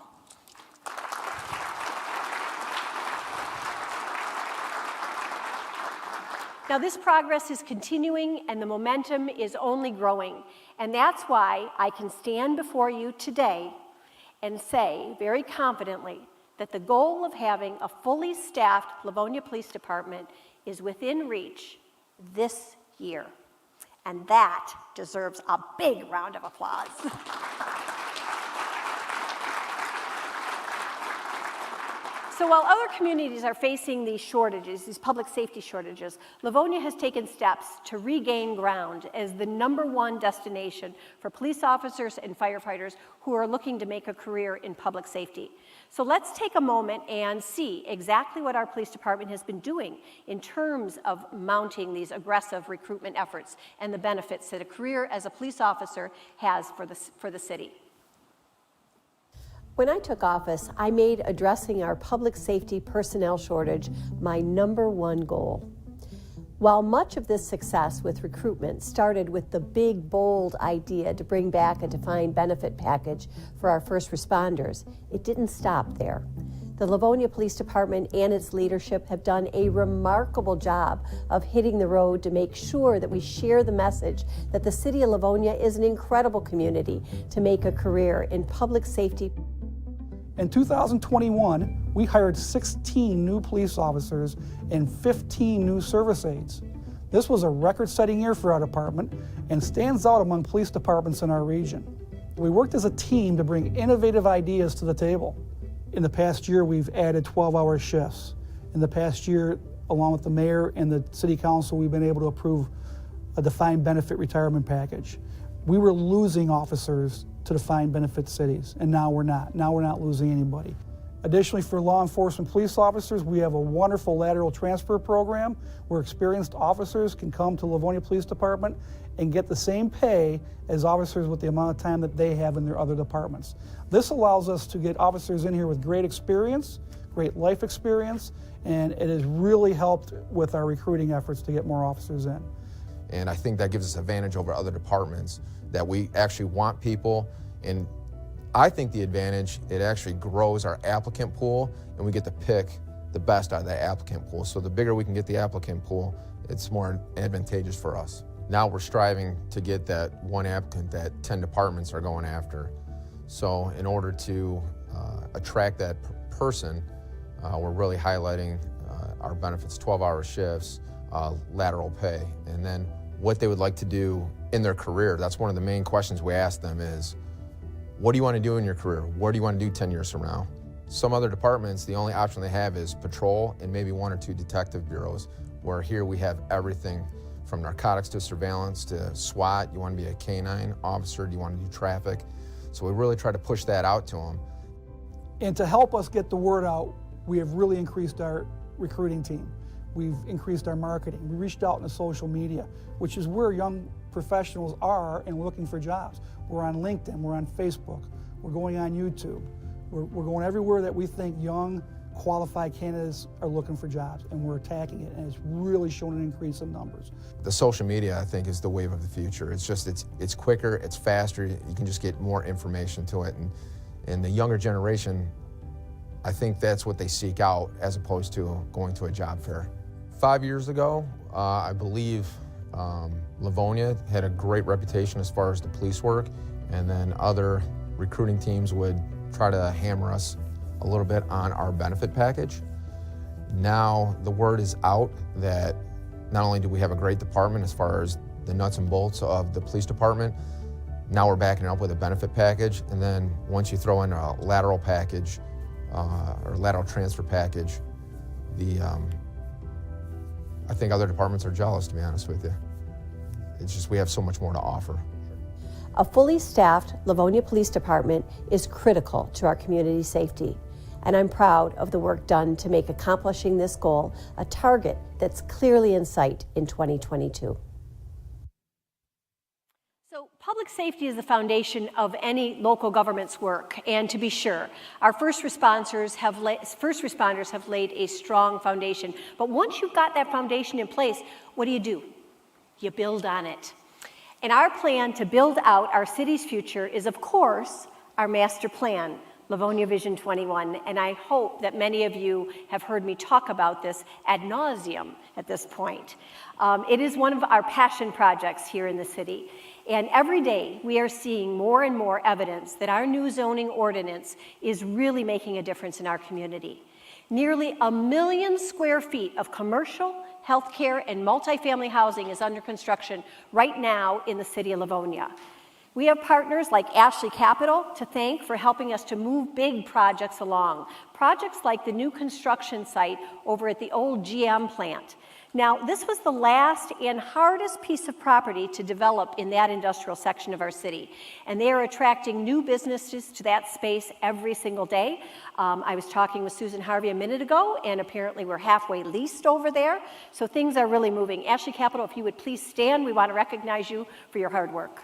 Now, this progress is continuing and the momentum is only growing. And that's why I can stand before you today and say very confidently that the goal of having a fully staffed Livonia Police Department is within reach this year. And that deserves a big round of applause. So while other communities are facing these shortages, these public safety shortages, Livonia has taken steps to regain ground as the #1 destination for police officers and firefighters who are looking to make a career in public safety. So let's take a moment and see exactly what our police department has been doing in terms of mounting these aggressive recruitment efforts and the benefits that a career as a police officer has for the city. When I took office, I made addressing our public safety personnel shortage my #1 goal. While much of this success with recruitment started with the big, bold idea to bring back a defined benefit package for our first responders, it didn't stop there. The Livonia Police Department and its leadership have done a remarkable job of hitting the road to make sure that we share the message that the city of Livonia is an incredible community to make a career in public safety. In 2021, we hired 16 new police officers and 15 new service aides. This was a record-setting year for our department and stands out among police departments in our region. We worked as a team to bring innovative ideas to the table. In the past year, we've added 12-hour shifts. In the past year, along with the mayor and the city council, we've been able to approve a defined benefit retirement package. We were losing officers to defined benefit cities, and now we're not. Now we're not losing anybody. Additionally, for law enforcement police officers, we have a wonderful lateral transfer program where experienced officers can come to Livonia Police Department and get the same pay as officers with the amount of time that they have in their other departments. This allows us to get officers in here with great experience, great life experience, and it has really helped with our recruiting efforts to get more officers in. And I think that gives us advantage over other departments, that we actually want people. And I think the advantage, it actually grows our applicant pool, and we get to pick the best out of that applicant pool. So the bigger we can get the applicant pool, it's more advantageous for us. Now we're striving to get that one applicant that 10 departments are going after. So in order to attract that person, we're really highlighting our benefits, 12-hour shifts, lateral pay, and then what they would like to do in their career. That's one of the main questions we ask them is, what do you want to do in your career? What do you want to do 10 years from now? Some other departments, the only option they have is patrol and maybe 1 or 2 detective bureaus, where here we have everything from narcotics to surveillance to SWAT. You want to be a K-9 officer? Do you want to do traffic? So we really try to push that out to them. And to help us get the word out, we have really increased our recruiting team. We've increased our marketing. We reached out into social media, which is where young professionals are and looking for jobs. We're on LinkedIn, we're on Facebook, we're going on YouTube. We're going everywhere that we think young, qualified candidates are looking for jobs, and we're attacking it, and it's really shown an increase in numbers. The social media, I think, is the wave of the future. It's just, it's quicker, it's faster, you can just get more information to it. And the younger generation, I think that's what they seek out as opposed to going to a job fair. 5 years ago, I believe Livonia had a great reputation as far as the police work, and then other recruiting teams would try to hammer us a little bit on our benefit package. Now the word is out that not only do we have a great department as far as the nuts and bolts of the police department, now we're backing it up with a benefit package, and then once you throw in a lateral package or lateral transfer package, I think other departments are jealous, to be honest with you. It's just we have so much more to offer. A fully staffed Livonia Police Department is critical to our community safety, and I'm proud of the work done to make accomplishing this goal a target that's clearly in sight in 2022. So public safety is the foundation of any local government's work, and to be sure, our first responders have laid a strong foundation. But once you've got that foundation in place, what do? You build on it. And our plan to build out our city's future is, of course, our master plan, Livonia Vision 21, and I hope that many of you have heard me talk about this ad nauseum at this point. It is one of our passion projects here in the city, and every day we are seeing more and more evidence that our new zoning ordinance is really making a difference in our community. Nearly 1 million square feet of commercial, healthcare, and multifamily housing is under construction right now in the city of Livonia. We have partners like Ashley Capital to thank for helping us to move big projects along. Projects like the new construction site over at the old GM plant. Now, this was the last and hardest piece of property to develop in that industrial section of our city. And they are attracting new businesses to that space every single day. I was talking with Susan Harvey a minute ago, and apparently we're halfway leased over there. So things are really moving. Ashley Capital, if you would please stand, we want to recognize you for your hard work.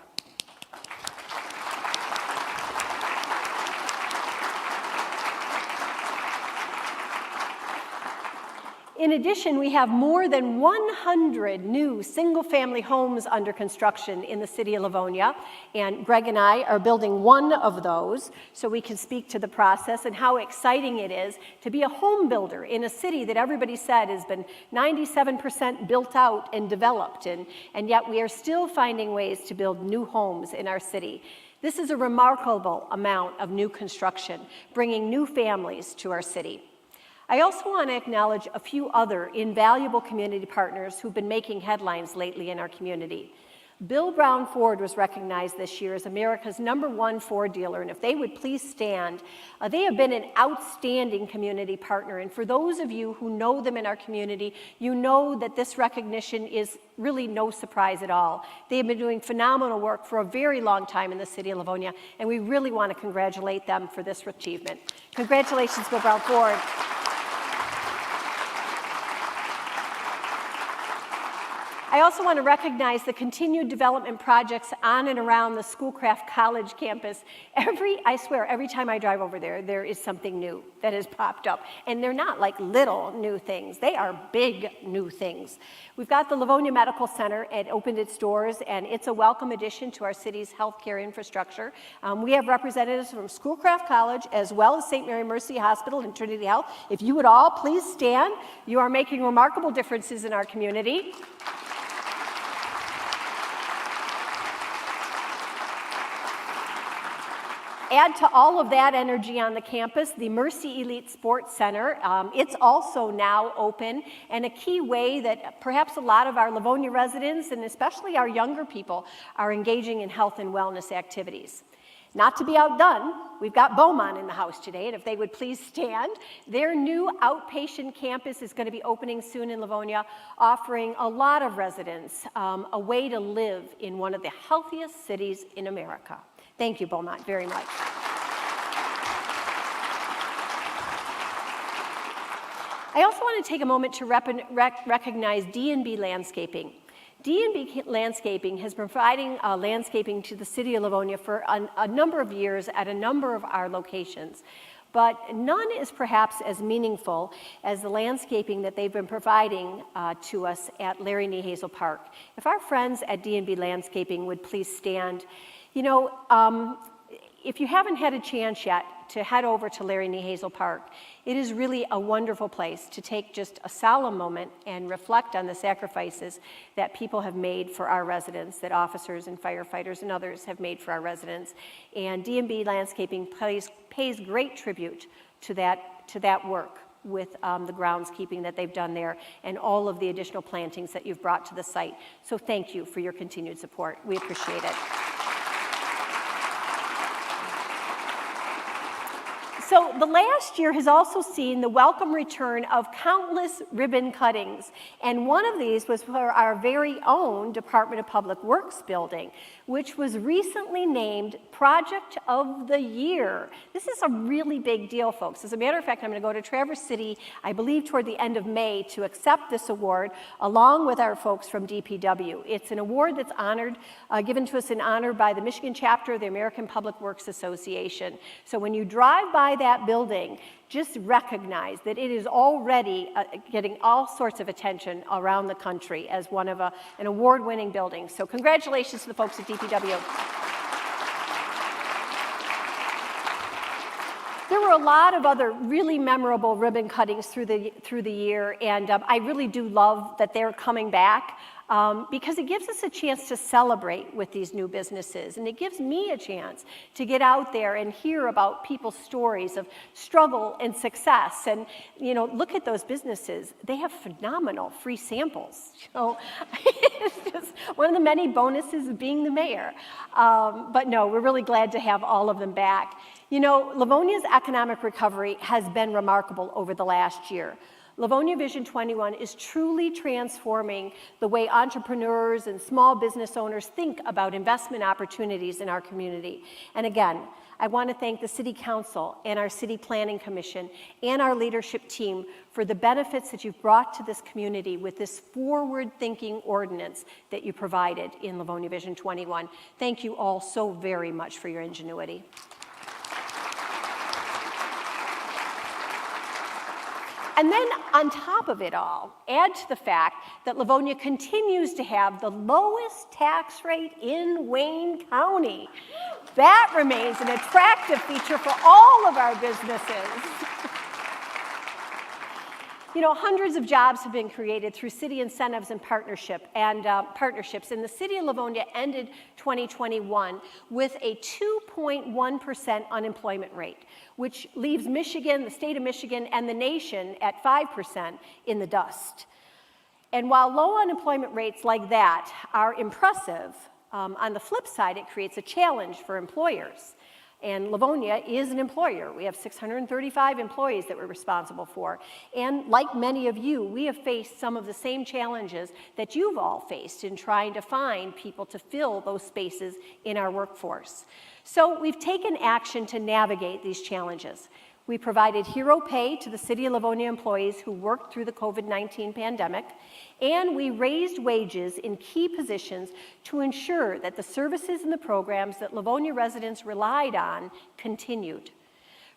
In addition, we have more than 100 new single-family homes under construction in the city of Livonia, and Greg and I are building one of those so we can speak to the process and how exciting it is to be a home builder in a city that everybody said has been 97% built out and developed, and yet we are still finding ways to build new homes in our city. This is a remarkable amount of new construction, bringing new families to our city. I also want to acknowledge a few other invaluable community partners who've been making headlines lately in our community. Bill Brown Ford was recognized this year as America's #1 Ford dealer, and if they would please stand, they have been an outstanding community partner, and for those of you who know them in our community, you know that this recognition is really no surprise at all. They have been doing phenomenal work for a very long time in the city of Livonia, and we really want to congratulate them for this achievement. Congratulations, Bill Brown Ford. I also want to recognize the continued development projects on and around the Schoolcraft College campus. I swear, every time I drive over there, there is something new that has popped up. And they're not like little new things. They are big new things. We've got the Livonia Medical Center. It opened its doors, and it's a welcome addition to our city's healthcare infrastructure. We have representatives from Schoolcraft College as well as St. Mary Mercy Hospital and Trinity Health. If you would all please stand. You are making remarkable differences in our community. Add to all of that energy on the campus, the Mercy Elite Sports Center. It's also now open, and a key way that perhaps a lot of our Livonia residents, and especially our younger people, are engaging in health and wellness activities. Not to be outdone, we've got Beaumont in the house today, and if they would please stand. Their new outpatient campus is going to be opening soon in Livonia, offering a lot of residents a way to live in one of the healthiest cities in America. Thank you, Beaumont, very much. I also want to take a moment to recognize D&B Landscaping. D&B Landscaping has been providing landscaping to the city of Livonia for a number of years at a number of our locations. But none is perhaps as meaningful as the landscaping that they've been providing to us at Larry Nee Hazel Park. If our friends at D&B Landscaping would please stand. You know, if you haven't had a chance yet to head over to Larry Nee Hazel Park, it is really a wonderful place to take just a solemn moment and reflect on the sacrifices that people have made for our residents, that officers and firefighters and others have made for our residents. And D&B Landscaping pays great tribute to that work with the groundskeeping that they've done there and all of the additional plantings that you've brought to the site. So thank you for your continued support. We appreciate it. So the last year has also seen the welcome return of countless ribbon cuttings. And one of these was for our very own Department of Public Works building, which was recently named Project of the Year. This is a really big deal, folks. As a matter of fact, I'm going to go to Traverse City, I believe toward the end of May, to accept this award along with our folks from DPW. It's an award that's honored, given to us in honor by the Michigan chapter of the American Public Works Association. So when you drive by that building, just recognize that it is already getting all sorts of attention around the country as one of an award-winning building. So congratulations to the folks at DPW. There were a lot of other really memorable ribbon cuttings through the year, and I really do love that they're coming back. Because it gives us a chance to celebrate with these new businesses, and it gives me a chance to get out there and hear about people's stories of struggle and success. And look at those businesses; they have phenomenal free samples. It's just one of the many bonuses of being the mayor. But no, we're really glad to have all of them back. Livonia's economic recovery has been remarkable over the last year. Livonia Vision 21 is truly transforming the way entrepreneurs and small business owners think about investment opportunities in our community. And again, I want to thank the City Council and our City Planning Commission and our leadership team for the benefits that you've brought to this community with this forward-thinking ordinance that you provided in Livonia Vision 21. Thank you all so very much for your ingenuity. And then on top of it all, add to the fact that Livonia continues to have the lowest tax rate in Wayne County. That remains an attractive feature for all of our businesses. Hundreds of jobs have been created through city incentives and partnerships, and the city of Livonia ended 2021 with a 2.1% unemployment rate, which leaves Michigan, the state of Michigan, and the nation at 5% in the dust. And while low unemployment rates like that are impressive, on the flip side, it creates a challenge for employers. And Livonia is an employer. We have 635 employees that we're responsible for. And like many of you, we have faced some of the same challenges that you've all faced in trying to find people to fill those spaces in our workforce. So we've taken action to navigate these challenges. We provided hero pay to the City of Livonia employees who worked through the COVID-19 pandemic, and we raised wages in key positions to ensure that the services and the programs that Livonia residents relied on continued.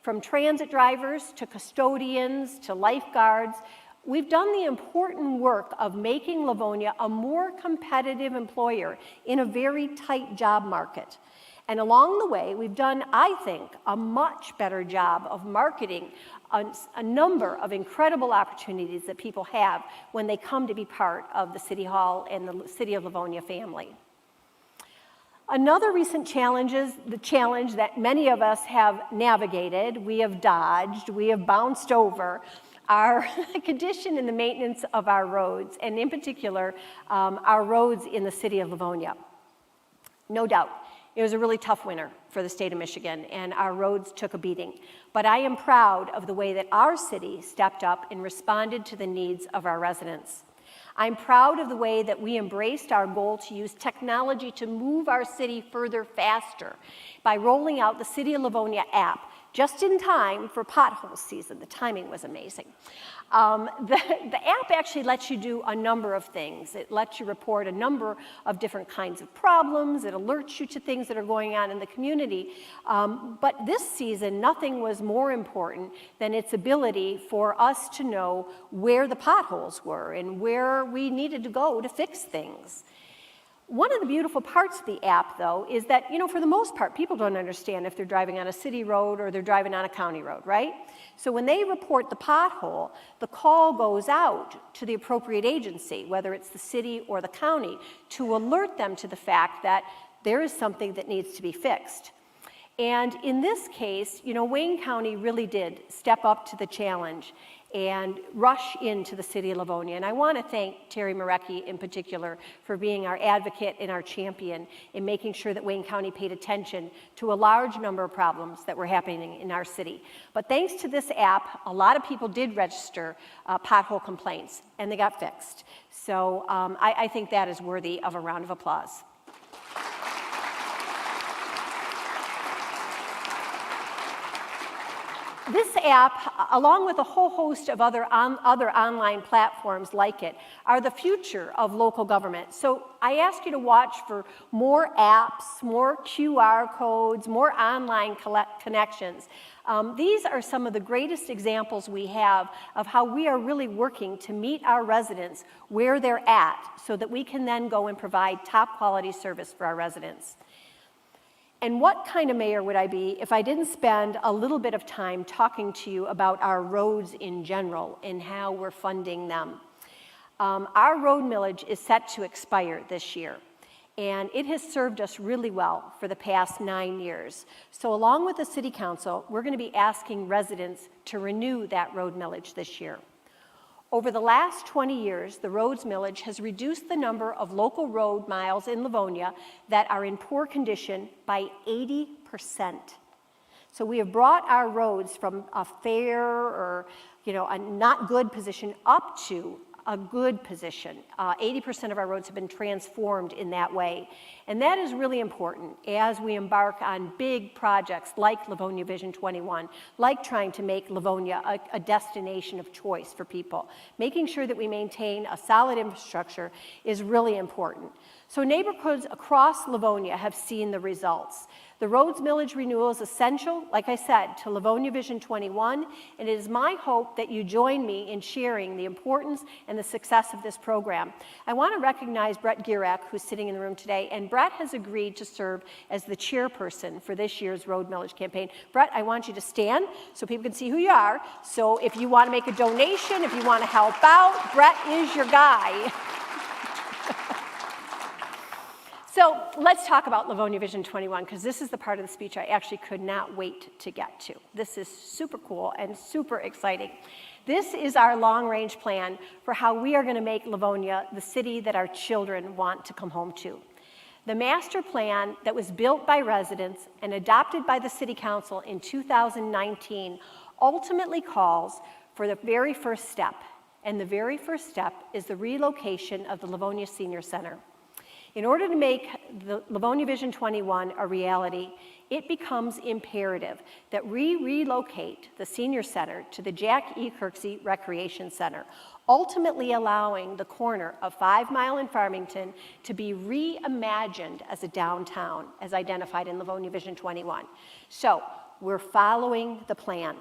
From transit drivers to custodians to lifeguards, we've done the important work of making Livonia a more competitive employer in a very tight job market. And along the way, we've done, I think, a much better job of marketing a number of incredible opportunities that people have when they come to be part of the City Hall and the City of Livonia family. Another recent challenge is the challenge that many of us have navigated, we have dodged, we have bounced over, our condition and the maintenance of our roads, and in particular, our roads in the City of Livonia. No doubt. It was a really tough winter for the state of Michigan, and our roads took a beating. But I am proud of the way that our city stepped up and responded to the needs of our residents. I'm proud of the way that we embraced our goal to use technology to move our city further faster by rolling out the City of Livonia App just in time for pothole season. The timing was amazing. The app actually lets you do a number of things. It lets you report a number of different kinds of problems. It alerts you to things that are going on in the community. But this season, nothing was more important than its ability for us to know where the potholes were and where we needed to go to fix things. One of the beautiful parts of the app, though, is that, for the most part, people don't understand if they're driving on a city road or they're driving on a county road, right? So when they report the pothole, the call goes out to the appropriate agency, whether it's the city or the county, to alert them to the fact that there is something that needs to be fixed. And in this case, Wayne County really did step up to the challenge. and rush into the city of Livonia. And I want to thank Terry Marecki in particular for being our advocate and our champion in making sure that Wayne County paid attention to a large number of problems that were happening in our city. But thanks to this app, a lot of people did register pothole complaints, and they got fixed. So I think that is worthy of a round of applause. This app, along with a whole host of other online platforms like it, are the future of local government. So I ask you to watch for more apps, more QR codes, more online connections. These are some of the greatest examples we have of how we are really working to meet our residents where they're at so that we can then go and provide top quality service for our residents. And what kind of mayor would I be if I didn't spend a little bit of time talking to you about our roads in general and how we're funding them? Our road millage is set to expire this year, and it has served us really well for the past 9 years. So along with the City Council, we're going to be asking residents to renew that road millage this year. Over the last 20 years, the roads millage has reduced the number of local road miles in Livonia that are in poor condition by 80%. So we have brought our roads from a fair or a not good position up to a good position. 80% of our roads have been transformed in that way. And that is really important as we embark on big projects like Livonia Vision 21, like trying to make Livonia a destination of choice for people. Making sure that we maintain a solid infrastructure is really important. So neighborhoods across Livonia have seen the results. The roads millage renewal is essential, like I said, to Livonia Vision 21, and it is my hope that you join me in sharing the importance and the success of this program. I want to recognize Brett Gierak, who's sitting in the room today, and Brett has agreed to serve as the chairperson for this year's road millage campaign. Brett, I want you to stand so people can see who you are. So if you want to make a donation, if you want to help out, Brett is your guy. So let's talk about Livonia Vision 21, because this is the part of the speech I actually could not wait to get to. This is super cool and super exciting. This is our long-range plan for how we are going to make Livonia the city that our children want to come home to. The master plan that was built by residents and adopted by the City Council in 2019 ultimately calls for the very first step, and the very first step is the relocation of the Livonia Senior Center. In order to make the Livonia Vision 21 a reality, it becomes imperative that we relocate the Senior Center to the Jack E. Kirksey Recreation Center, ultimately allowing the corner of 5 Mile and Farmington to be reimagined as a downtown, as identified in Livonia Vision 21. So we're following the plan.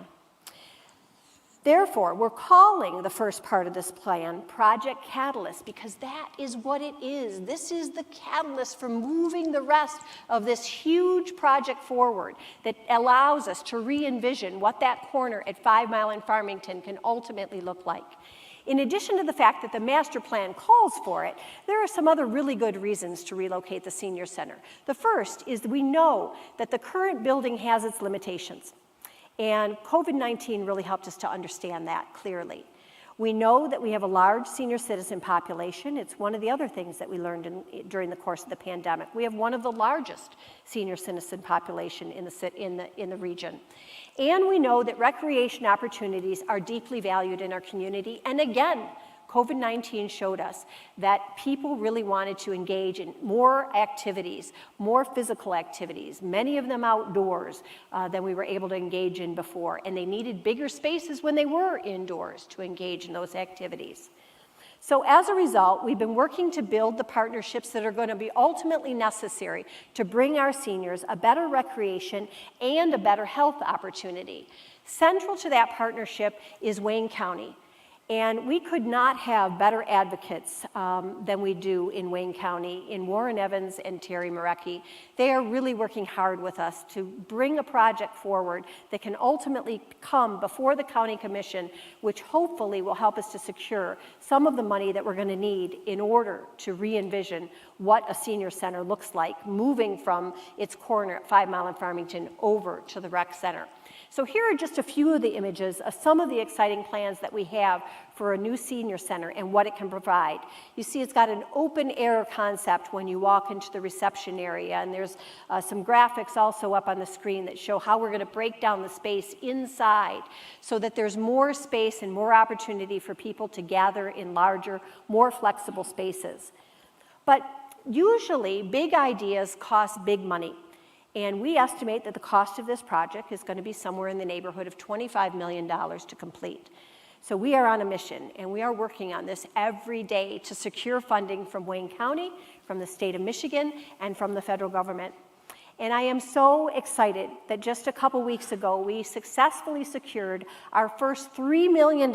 Therefore, we're calling the first part of this plan Project Catalyst, because that is what it is. This is the catalyst for moving the rest of this huge project forward that allows us to re-envision what that corner at 5 Mile and Farmington can ultimately look like. In addition to the fact that the master plan calls for it, there are some other really good reasons to relocate the senior center. The first is that we know that the current building has its limitations. And COVID-19 really helped us to understand that clearly. We know that we have a large senior citizen population. It's one of the other things that we learned during the course of the pandemic. We have one of the largest senior citizen population in the region. And we know that recreation opportunities are deeply valued in our community. And again, COVID-19 showed us that people really wanted to engage in more activities, more physical activities, many of them outdoors than we were able to engage in before. And they needed bigger spaces when they were indoors to engage in those activities. So as a result, we've been working to build the partnerships that are going to be ultimately necessary to bring our seniors a better recreation and a better health opportunity. Central to that partnership is Wayne County. And we could not have better advocates than we do in Wayne County, in Warren Evans and Terry Marecki. They are really working hard with us to bring a project forward that can ultimately come before the County Commission, which hopefully will help us to secure some of the money that we're going to need in order to re-envision what a senior center looks like, moving from its corner at 5 Mile and Farmington over to the rec center. So here are just a few of the images of some of the exciting plans that we have for a new senior center and what it can provide. You see it's got an open air concept when you walk into the reception area, and there's some graphics also up on the screen that show how we're going to break down the space inside so that there's more space and more opportunity for people to gather in larger, more flexible spaces. But usually big ideas cost big money. And we estimate that the cost of this project is going to be somewhere in the neighborhood of $25 million to complete. So we are on a mission, and we are working on this every day to secure funding from Wayne County, from the state of Michigan, and from the federal government. And I am so excited that just a couple weeks ago, we successfully secured our first $3 million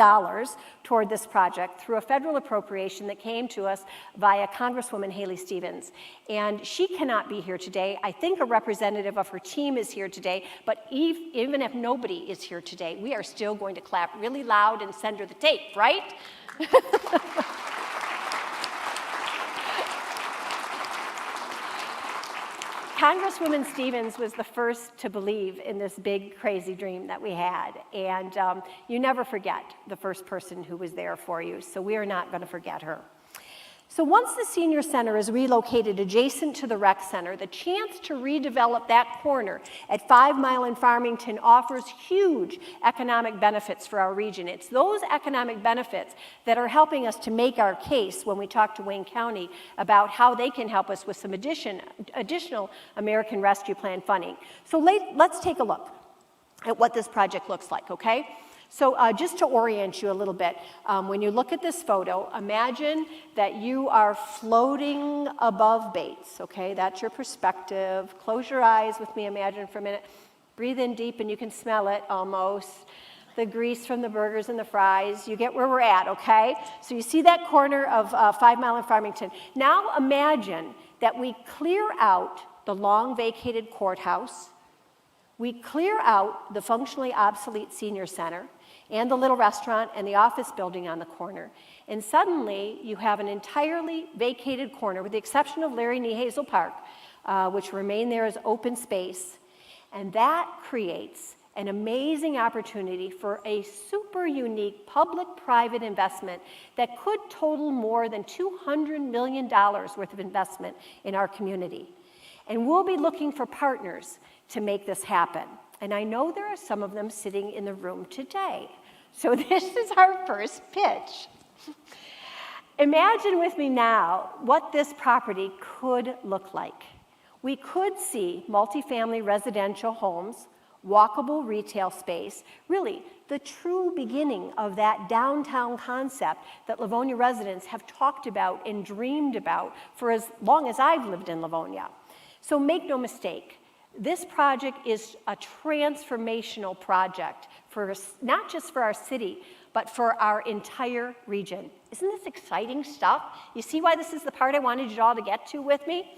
toward this project through a federal appropriation that came to us via Congresswoman Haley Stevens. And she cannot be here today. I think a representative of her team is here today, but even if nobody is here today, we are still going to clap really loud and send her the tape, right? Congresswoman Stevens was the first to believe in this big, crazy dream that we had. And you never forget the first person who was there for you, so we are not going to forget her. So once the senior center is relocated adjacent to the rec center, the chance to redevelop that corner at 5 Mile and Farmington offers huge economic benefits for our region. It's those economic benefits that are helping us to make our case when we talk to Wayne County about how they can help us with some additional American Rescue Plan funding. So let's take a look at what this project looks like, okay? So just to orient you a little bit, when you look at this photo, imagine that you are floating above Bates, okay? That's your perspective. Close your eyes with me, imagine for a minute. Breathe in deep and you can smell it almost. The grease from the burgers and the fries. You get where we're at, okay? So you see that corner of 5 Mile and Farmington. Now imagine that we clear out the long vacated courthouse. We clear out the functionally obsolete senior center and the little restaurant and the office building on the corner. And suddenly, you have an entirely vacated corner, with the exception of Larry Niehazel Park, which remain there as open space. And that creates an amazing opportunity for a super unique public-private investment that could total more than $200 million worth of investment in our community. And we'll be looking for partners to make this happen. And I know there are some of them sitting in the room today. So this is our first pitch. Imagine with me now what this property could look like. We could see multifamily residential homes, walkable retail space, really the true beginning of that downtown concept that Livonia residents have talked about and dreamed about for as long as I've lived in Livonia. So make no mistake, this project is a transformational project for not just for our city, but for our entire region. Isn't this exciting stuff? You see why this is the part I wanted you all to get to with me?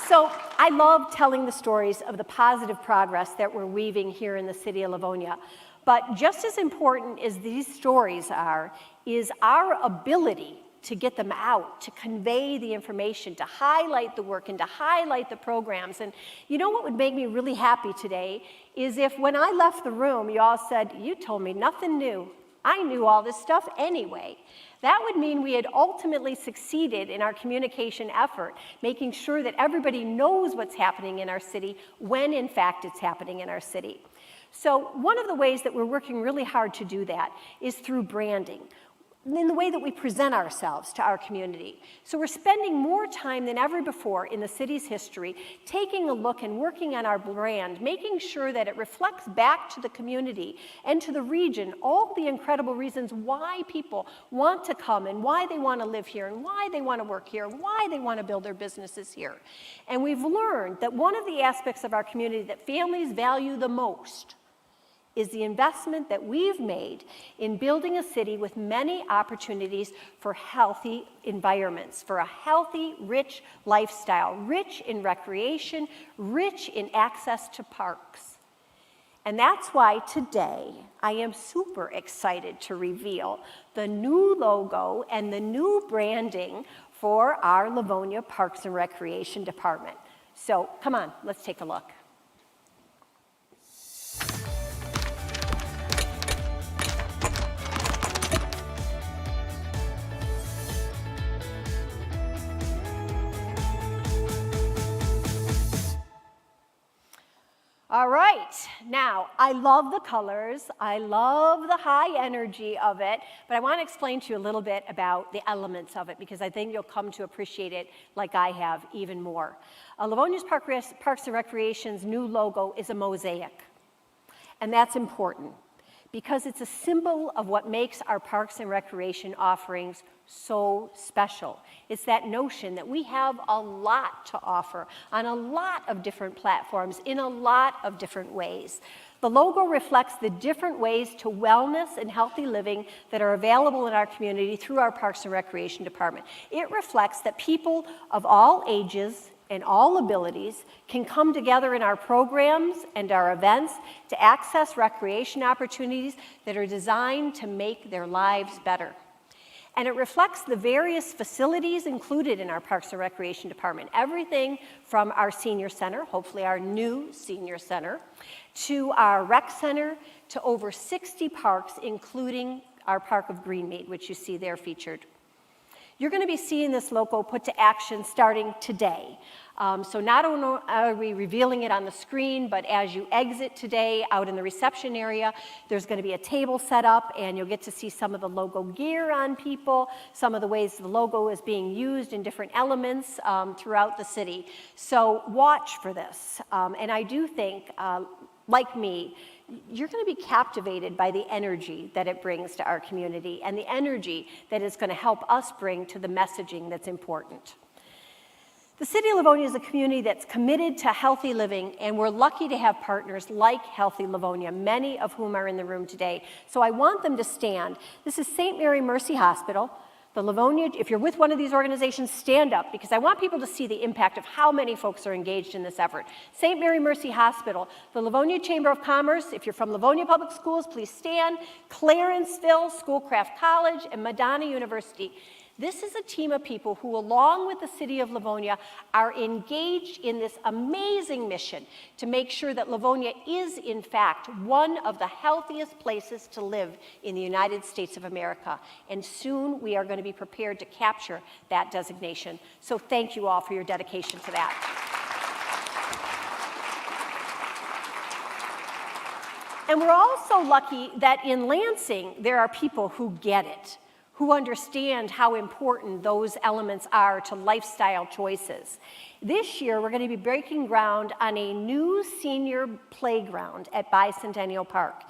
So I love telling the stories of the positive progress that we're weaving here in the city of Livonia. But just as important as these stories are, is our ability to get them out, to convey the information, to highlight the work and to highlight the programs. And you know what would make me really happy today is if when I left the room, you all said, "You told me nothing new. I knew all this stuff anyway." That would mean we had ultimately succeeded in our communication effort, making sure that everybody knows what's happening in our city when in fact it's happening in our city. So one of the ways that we're working really hard to do that is through branding. in the way that we present ourselves to our community. So we're spending more time than ever before in the city's history, taking a look and working on our brand, making sure that it reflects back to the community and to the region all the incredible reasons why people want to come and why they want to live here and why they want to work here, why they want to build their businesses here. And we've learned that one of the aspects of our community that families value the most is the investment that we've made in building a city with many opportunities for healthy environments, for a healthy, rich lifestyle, rich in recreation, rich in access to parks. And that's why today I am super excited to reveal the new logo and the new branding for our Livonia Parks and Recreation Department. So come on, let's take a look. All right, now I love the colors, I love the high energy of it, but I want to explain to you a little bit about the elements of it because I think you'll come to appreciate it like I have even more. Livonia's Parks and Recreation's new logo is a mosaic, and that's important because it's a symbol of what makes our Parks and Recreation offerings so special. It's that notion that we have a lot to offer on a lot of different platforms in a lot of different ways. The logo reflects the different ways to wellness and healthy living that are available in our community through our Parks and Recreation Department. It reflects that people of all ages and all abilities can come together in our programs and our events to access recreation opportunities that are designed to make their lives better. And it reflects the various facilities included in our Parks and Recreation Department. Everything from our senior center, hopefully our new senior center, to our rec center, to over 60 parks, including our Park of Greenmead, which you see there featured. You're going to be seeing this logo put to action starting today. So not only are we revealing it on the screen, but as you exit today out in the reception area, there's going to be a table set up and you'll get to see some of the logo gear on people, some of the ways the logo is being used in different elements throughout the city. So watch for this. And I do think, like me, you're going to be captivated by the energy that it brings to our community and the energy that is going to help us bring to the messaging that's important. The City of Livonia is a community that's committed to healthy living, and we're lucky to have partners like Healthy Livonia, many of whom are in the room today. So I want them to stand. This is St. Mary Mercy Hospital. The Livonia, if you're with one of these organizations, stand up because I want people to see the impact of how many folks are engaged in this effort. St. Mary Mercy Hospital, the Livonia Chamber of Commerce, if you're from Livonia Public Schools, please stand, Clarenceville Schoolcraft College, and Madonna University. This is a team of people who, along with the City of Livonia, are engaged in this amazing mission to make sure that Livonia is, in fact, one of the healthiest places to live in the United States of America. And soon we are going to be prepared to capture that designation. So thank you all for your dedication to that. And we're also lucky that in Lansing, there are people who get it, who understand how important those elements are to lifestyle choices. This year, we're going to be breaking ground on a new senior playground at Bicentennial Park.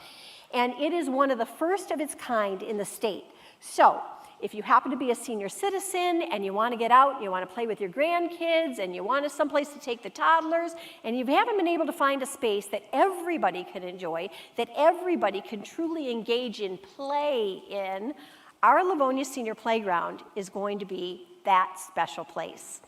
And it is one of the first of its kind in the state. So, if you happen to be a senior citizen and you want to get out, you want to play with your grandkids, and you want someplace to take the toddlers, and you haven't been able to find a space that everybody can enjoy, that everybody can truly engage in, play in, our Livonia Senior Playground is going to be that special place.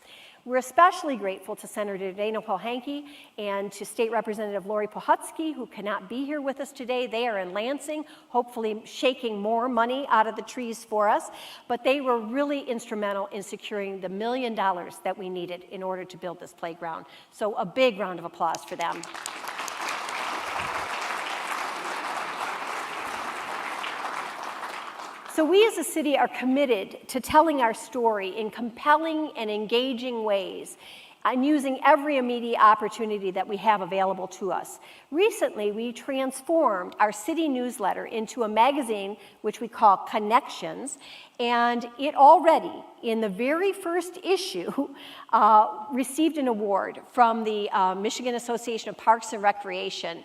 We're especially grateful to Senator Dana Pohanke and to State Representative Lori Pohutsky, who cannot be here with us today. They are in Lansing, hopefully shaking more money out of the trees for us. But they were really instrumental in securing the $1 million that we needed in order to build this playground. So a big round of applause for them. So we as a city are committed to telling our story in compelling and engaging ways. and using every immediate opportunity that we have available to us. Recently, we transformed our city newsletter into a magazine which we call Connections, and it already, in the very first issue, received an award from the Michigan Association of Parks and Recreation.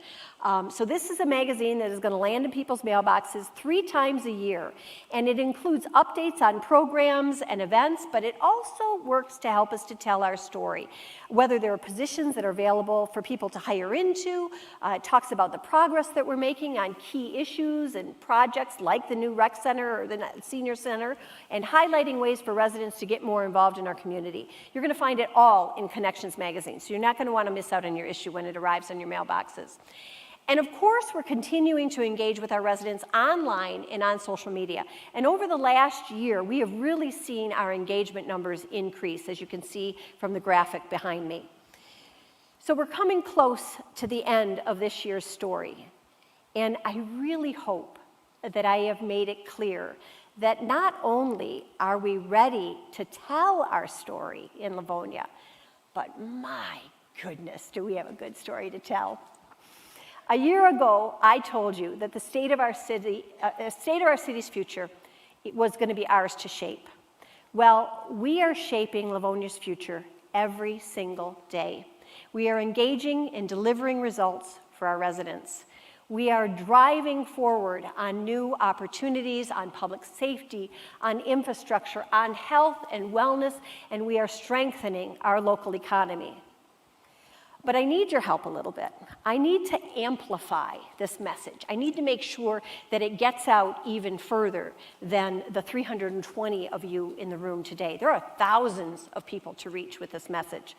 So this is a magazine that is going to land in people's mailboxes 3 times a year, and it includes updates on programs and events, but it also works to help us to tell our story, whether there are positions that are available for people to hire into. It talks about the progress that we're making on key issues and projects like the new rec center or the senior center, and highlighting ways for residents to get more involved in our community. You're going to find it all in Connections magazine, so you're not going to want to miss out on your issue when it arrives on your mailboxes. And of course, we're continuing to engage with our residents online and on social media. And over the last year, we have really seen our engagement numbers increase, as you can see from the graphic behind me. So we're coming close to the end of this year's story. And I really hope that I have made it clear that not only are we ready to tell our story in Livonia, but my goodness, do we have a good story to tell. A year ago, I told you that the state of our city's future was going to be ours to shape. Well, we are shaping Livonia's future every single day. We are engaging and delivering results for our residents. We are driving forward on new opportunities, on public safety, on infrastructure, on health and wellness, and we are strengthening our local economy. But I need your help a little bit. I need to amplify this message. I need to make sure that it gets out even further than the 320 of you in the room today. There are thousands of people to reach with this message.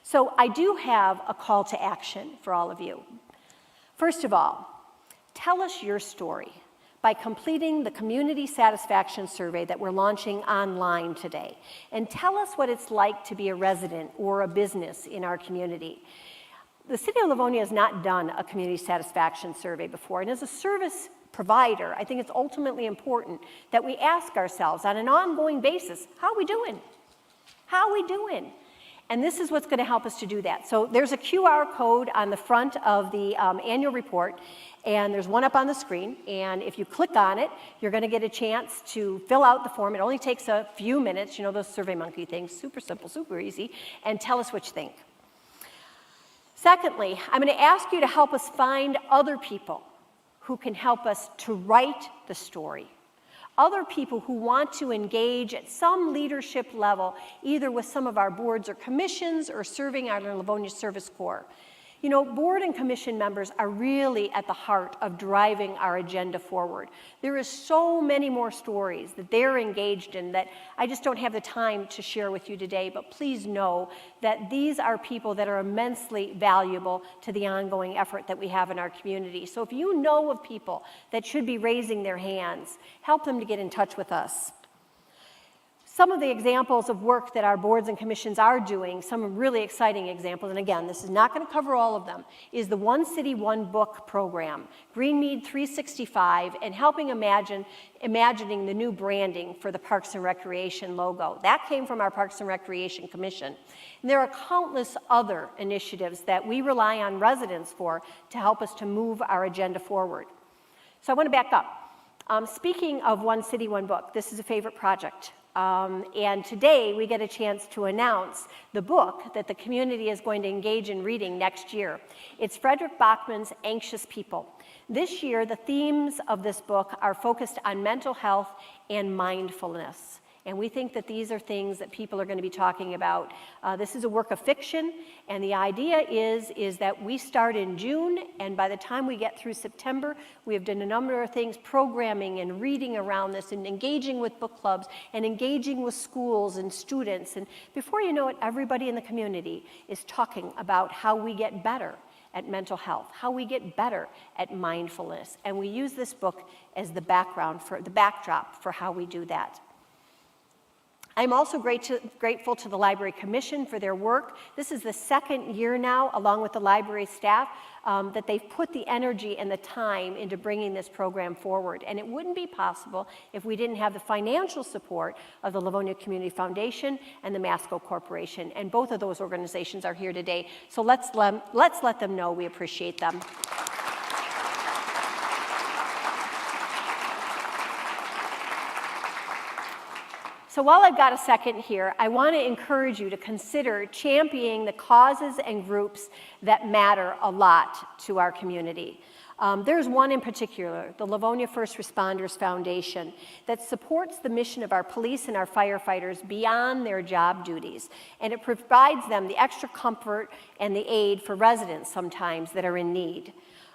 So I do have a call to action for all of you. First of all, tell us your story by completing the community satisfaction survey that we're launching online today. And tell us what it's like to be a resident or a business in our community. The City of Livonia has not done a community satisfaction survey before, and as a service provider, I think it's ultimately important that we ask ourselves on an ongoing basis, how are we doing? How are we doing? And this is what's going to help us to do that. So there's a QR code on the front of the annual report, and there's one up on the screen, and if you click on it, you're going to get a chance to fill out the form. It only takes a few minutes, you know, those SurveyMonkey things, super simple, super easy, and tell us what you think. Secondly, I'm going to ask you to help us find other people who can help us to write the story. Other people who want to engage at some leadership level, either with some of our boards or commissions or serving our Livonia Service Corps. You know, board and commission members are really at the heart of driving our agenda forward. There is so many more stories that they're engaged in that I just don't have the time to share with you today, but please know that these are people that are immensely valuable to the ongoing effort that we have in our community. So if you know of people that should be raising their hands, help them to get in touch with us. Some of the examples of work that our boards and commissions are doing, some really exciting examples, and again, this is not going to cover all of them, is the One City, One Book program, Greenmead 365, and helping imagining the new branding for the Parks and Recreation logo. That came from our Parks and Recreation Commission. And there are countless other initiatives that we rely on residents for to help us to move our agenda forward. So I want to back up. Speaking of One City, One Book, this is a favorite project. And today we get a chance to announce the book that the community is going to engage in reading next year. It's Frederick Bachman's Anxious People. This year, the themes of this book are focused on mental health and mindfulness. And we think that these are things that people are going to be talking about. This is a work of fiction, and the idea is that we start in June, and by the time we get through September, we have done a number of things, programming and reading around this, and engaging with book clubs, and engaging with schools and students. And before you know it, everybody in the community is talking about how we get better at mental health, how we get better at mindfulness. And we use this book as the backdrop for how we do that. I'm also grateful to the Library Commission for their work. This is the second year now, along with the library staff, that they've put the energy and the time into bringing this program forward. And it wouldn't be possible if we didn't have the financial support of the Livonia Community Foundation and the Masco Corporation. And both of those organizations are here today. So let's let them know we appreciate them. So while I've got a second here, I want to encourage you to consider championing the causes and groups that matter a lot to our community. There's one in particular, the Livonia First Responders Foundation, that supports the mission of our police and our firefighters beyond their job duties. And it provides them the extra comfort and the aid for residents sometimes that are in need.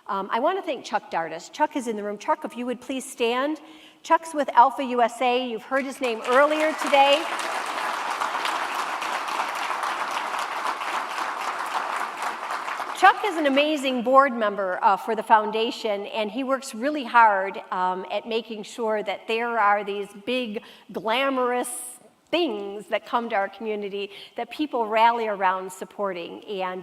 I want to thank Chuck Dardis. Chuck is in the room. Chuck, if you would please stand. Chuck's with Alpha USA. You've heard his name earlier today. Chuck is an amazing board member for the foundation, and he works really hard at making sure that there are these big, glamorous things that come to our community that people rally around supporting. And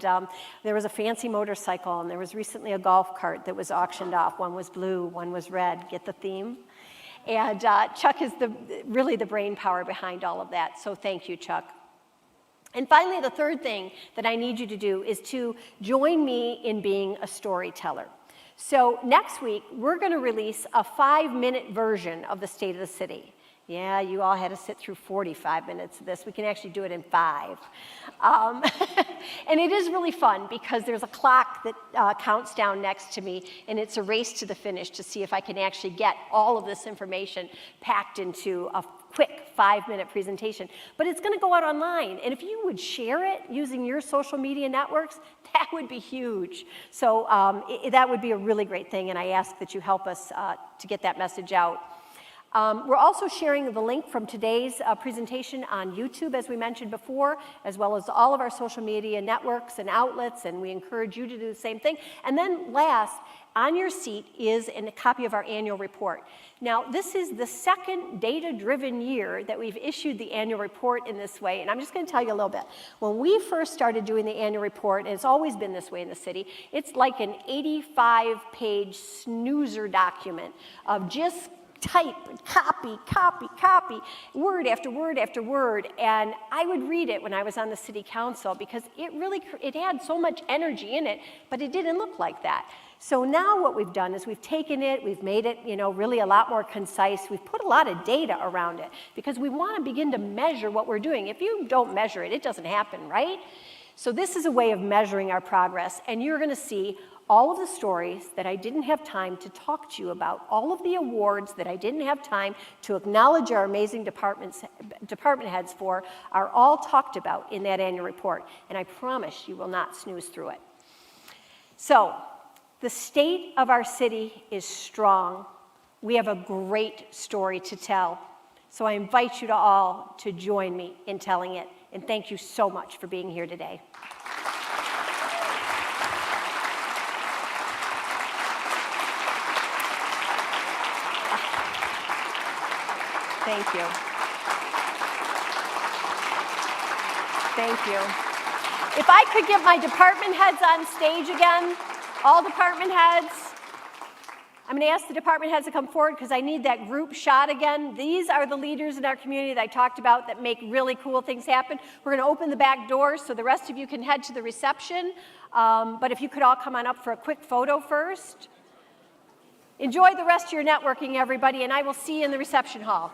there was a fancy motorcycle, and there was recently a golf cart that was auctioned off. One was blue, one was red. Get the theme? And Chuck is really the brain power behind all of that. So thank you, Chuck. And finally, the third thing that I need you to do is to join me in being a storyteller. So next week, we're going to release a 5-minute version of the State of the City. Yeah, you all had to sit through 45 minutes of this. We can actually do it in 5. And it is really fun because there's a clock that counts down next to me, and it's a race to the finish to see if I can actually get all of this information packed into a quick 5-minute presentation. But it's going to go out online, and if you would share it using your social media networks, that would be huge. So that would be a really great thing, and I ask that you help us to get that message out. We're also sharing the link from today's presentation on YouTube, as we mentioned before, as well as all of our social media networks and outlets, and we encourage you to do the same thing. And then last, on your seat is a copy of our annual report. Now, this is the second data-driven year that we've issued the annual report in this way, and I'm just going to tell you a little bit. When we first started doing the annual report, and it's always been this way in the city, it's like an 85-page snoozer document of just type, copy, word after word after word. And I would read it when I was on the city council because it had so much energy in it, but it didn't look like that. So now what we've done is we've taken it, we've made it, really a lot more concise. We've put a lot of data around it because we want to begin to measure what we're doing. If you don't measure it, it doesn't happen, right? So this is a way of measuring our progress, and you're going to see all of the stories that I didn't have time to talk to you about, all of the awards that I didn't have time to acknowledge our amazing department heads for, are all talked about in that annual report, and I promise you will not snooze through it. So, the state of our city is strong. We have a great story to tell. So I invite you to all to join me in telling it, and thank you so much for being here today. Thank you. Thank you. If I could get my department heads on stage again, all department heads. I'm going to ask the department heads to come forward because I need that group shot again. These are the leaders in our community that I talked about that make really cool things happen. We're going to open the back doors so the rest of you can head to the reception. But if you could all come on up for a quick photo first. Enjoy the rest of your networking, everybody, and I will see you in the reception hall.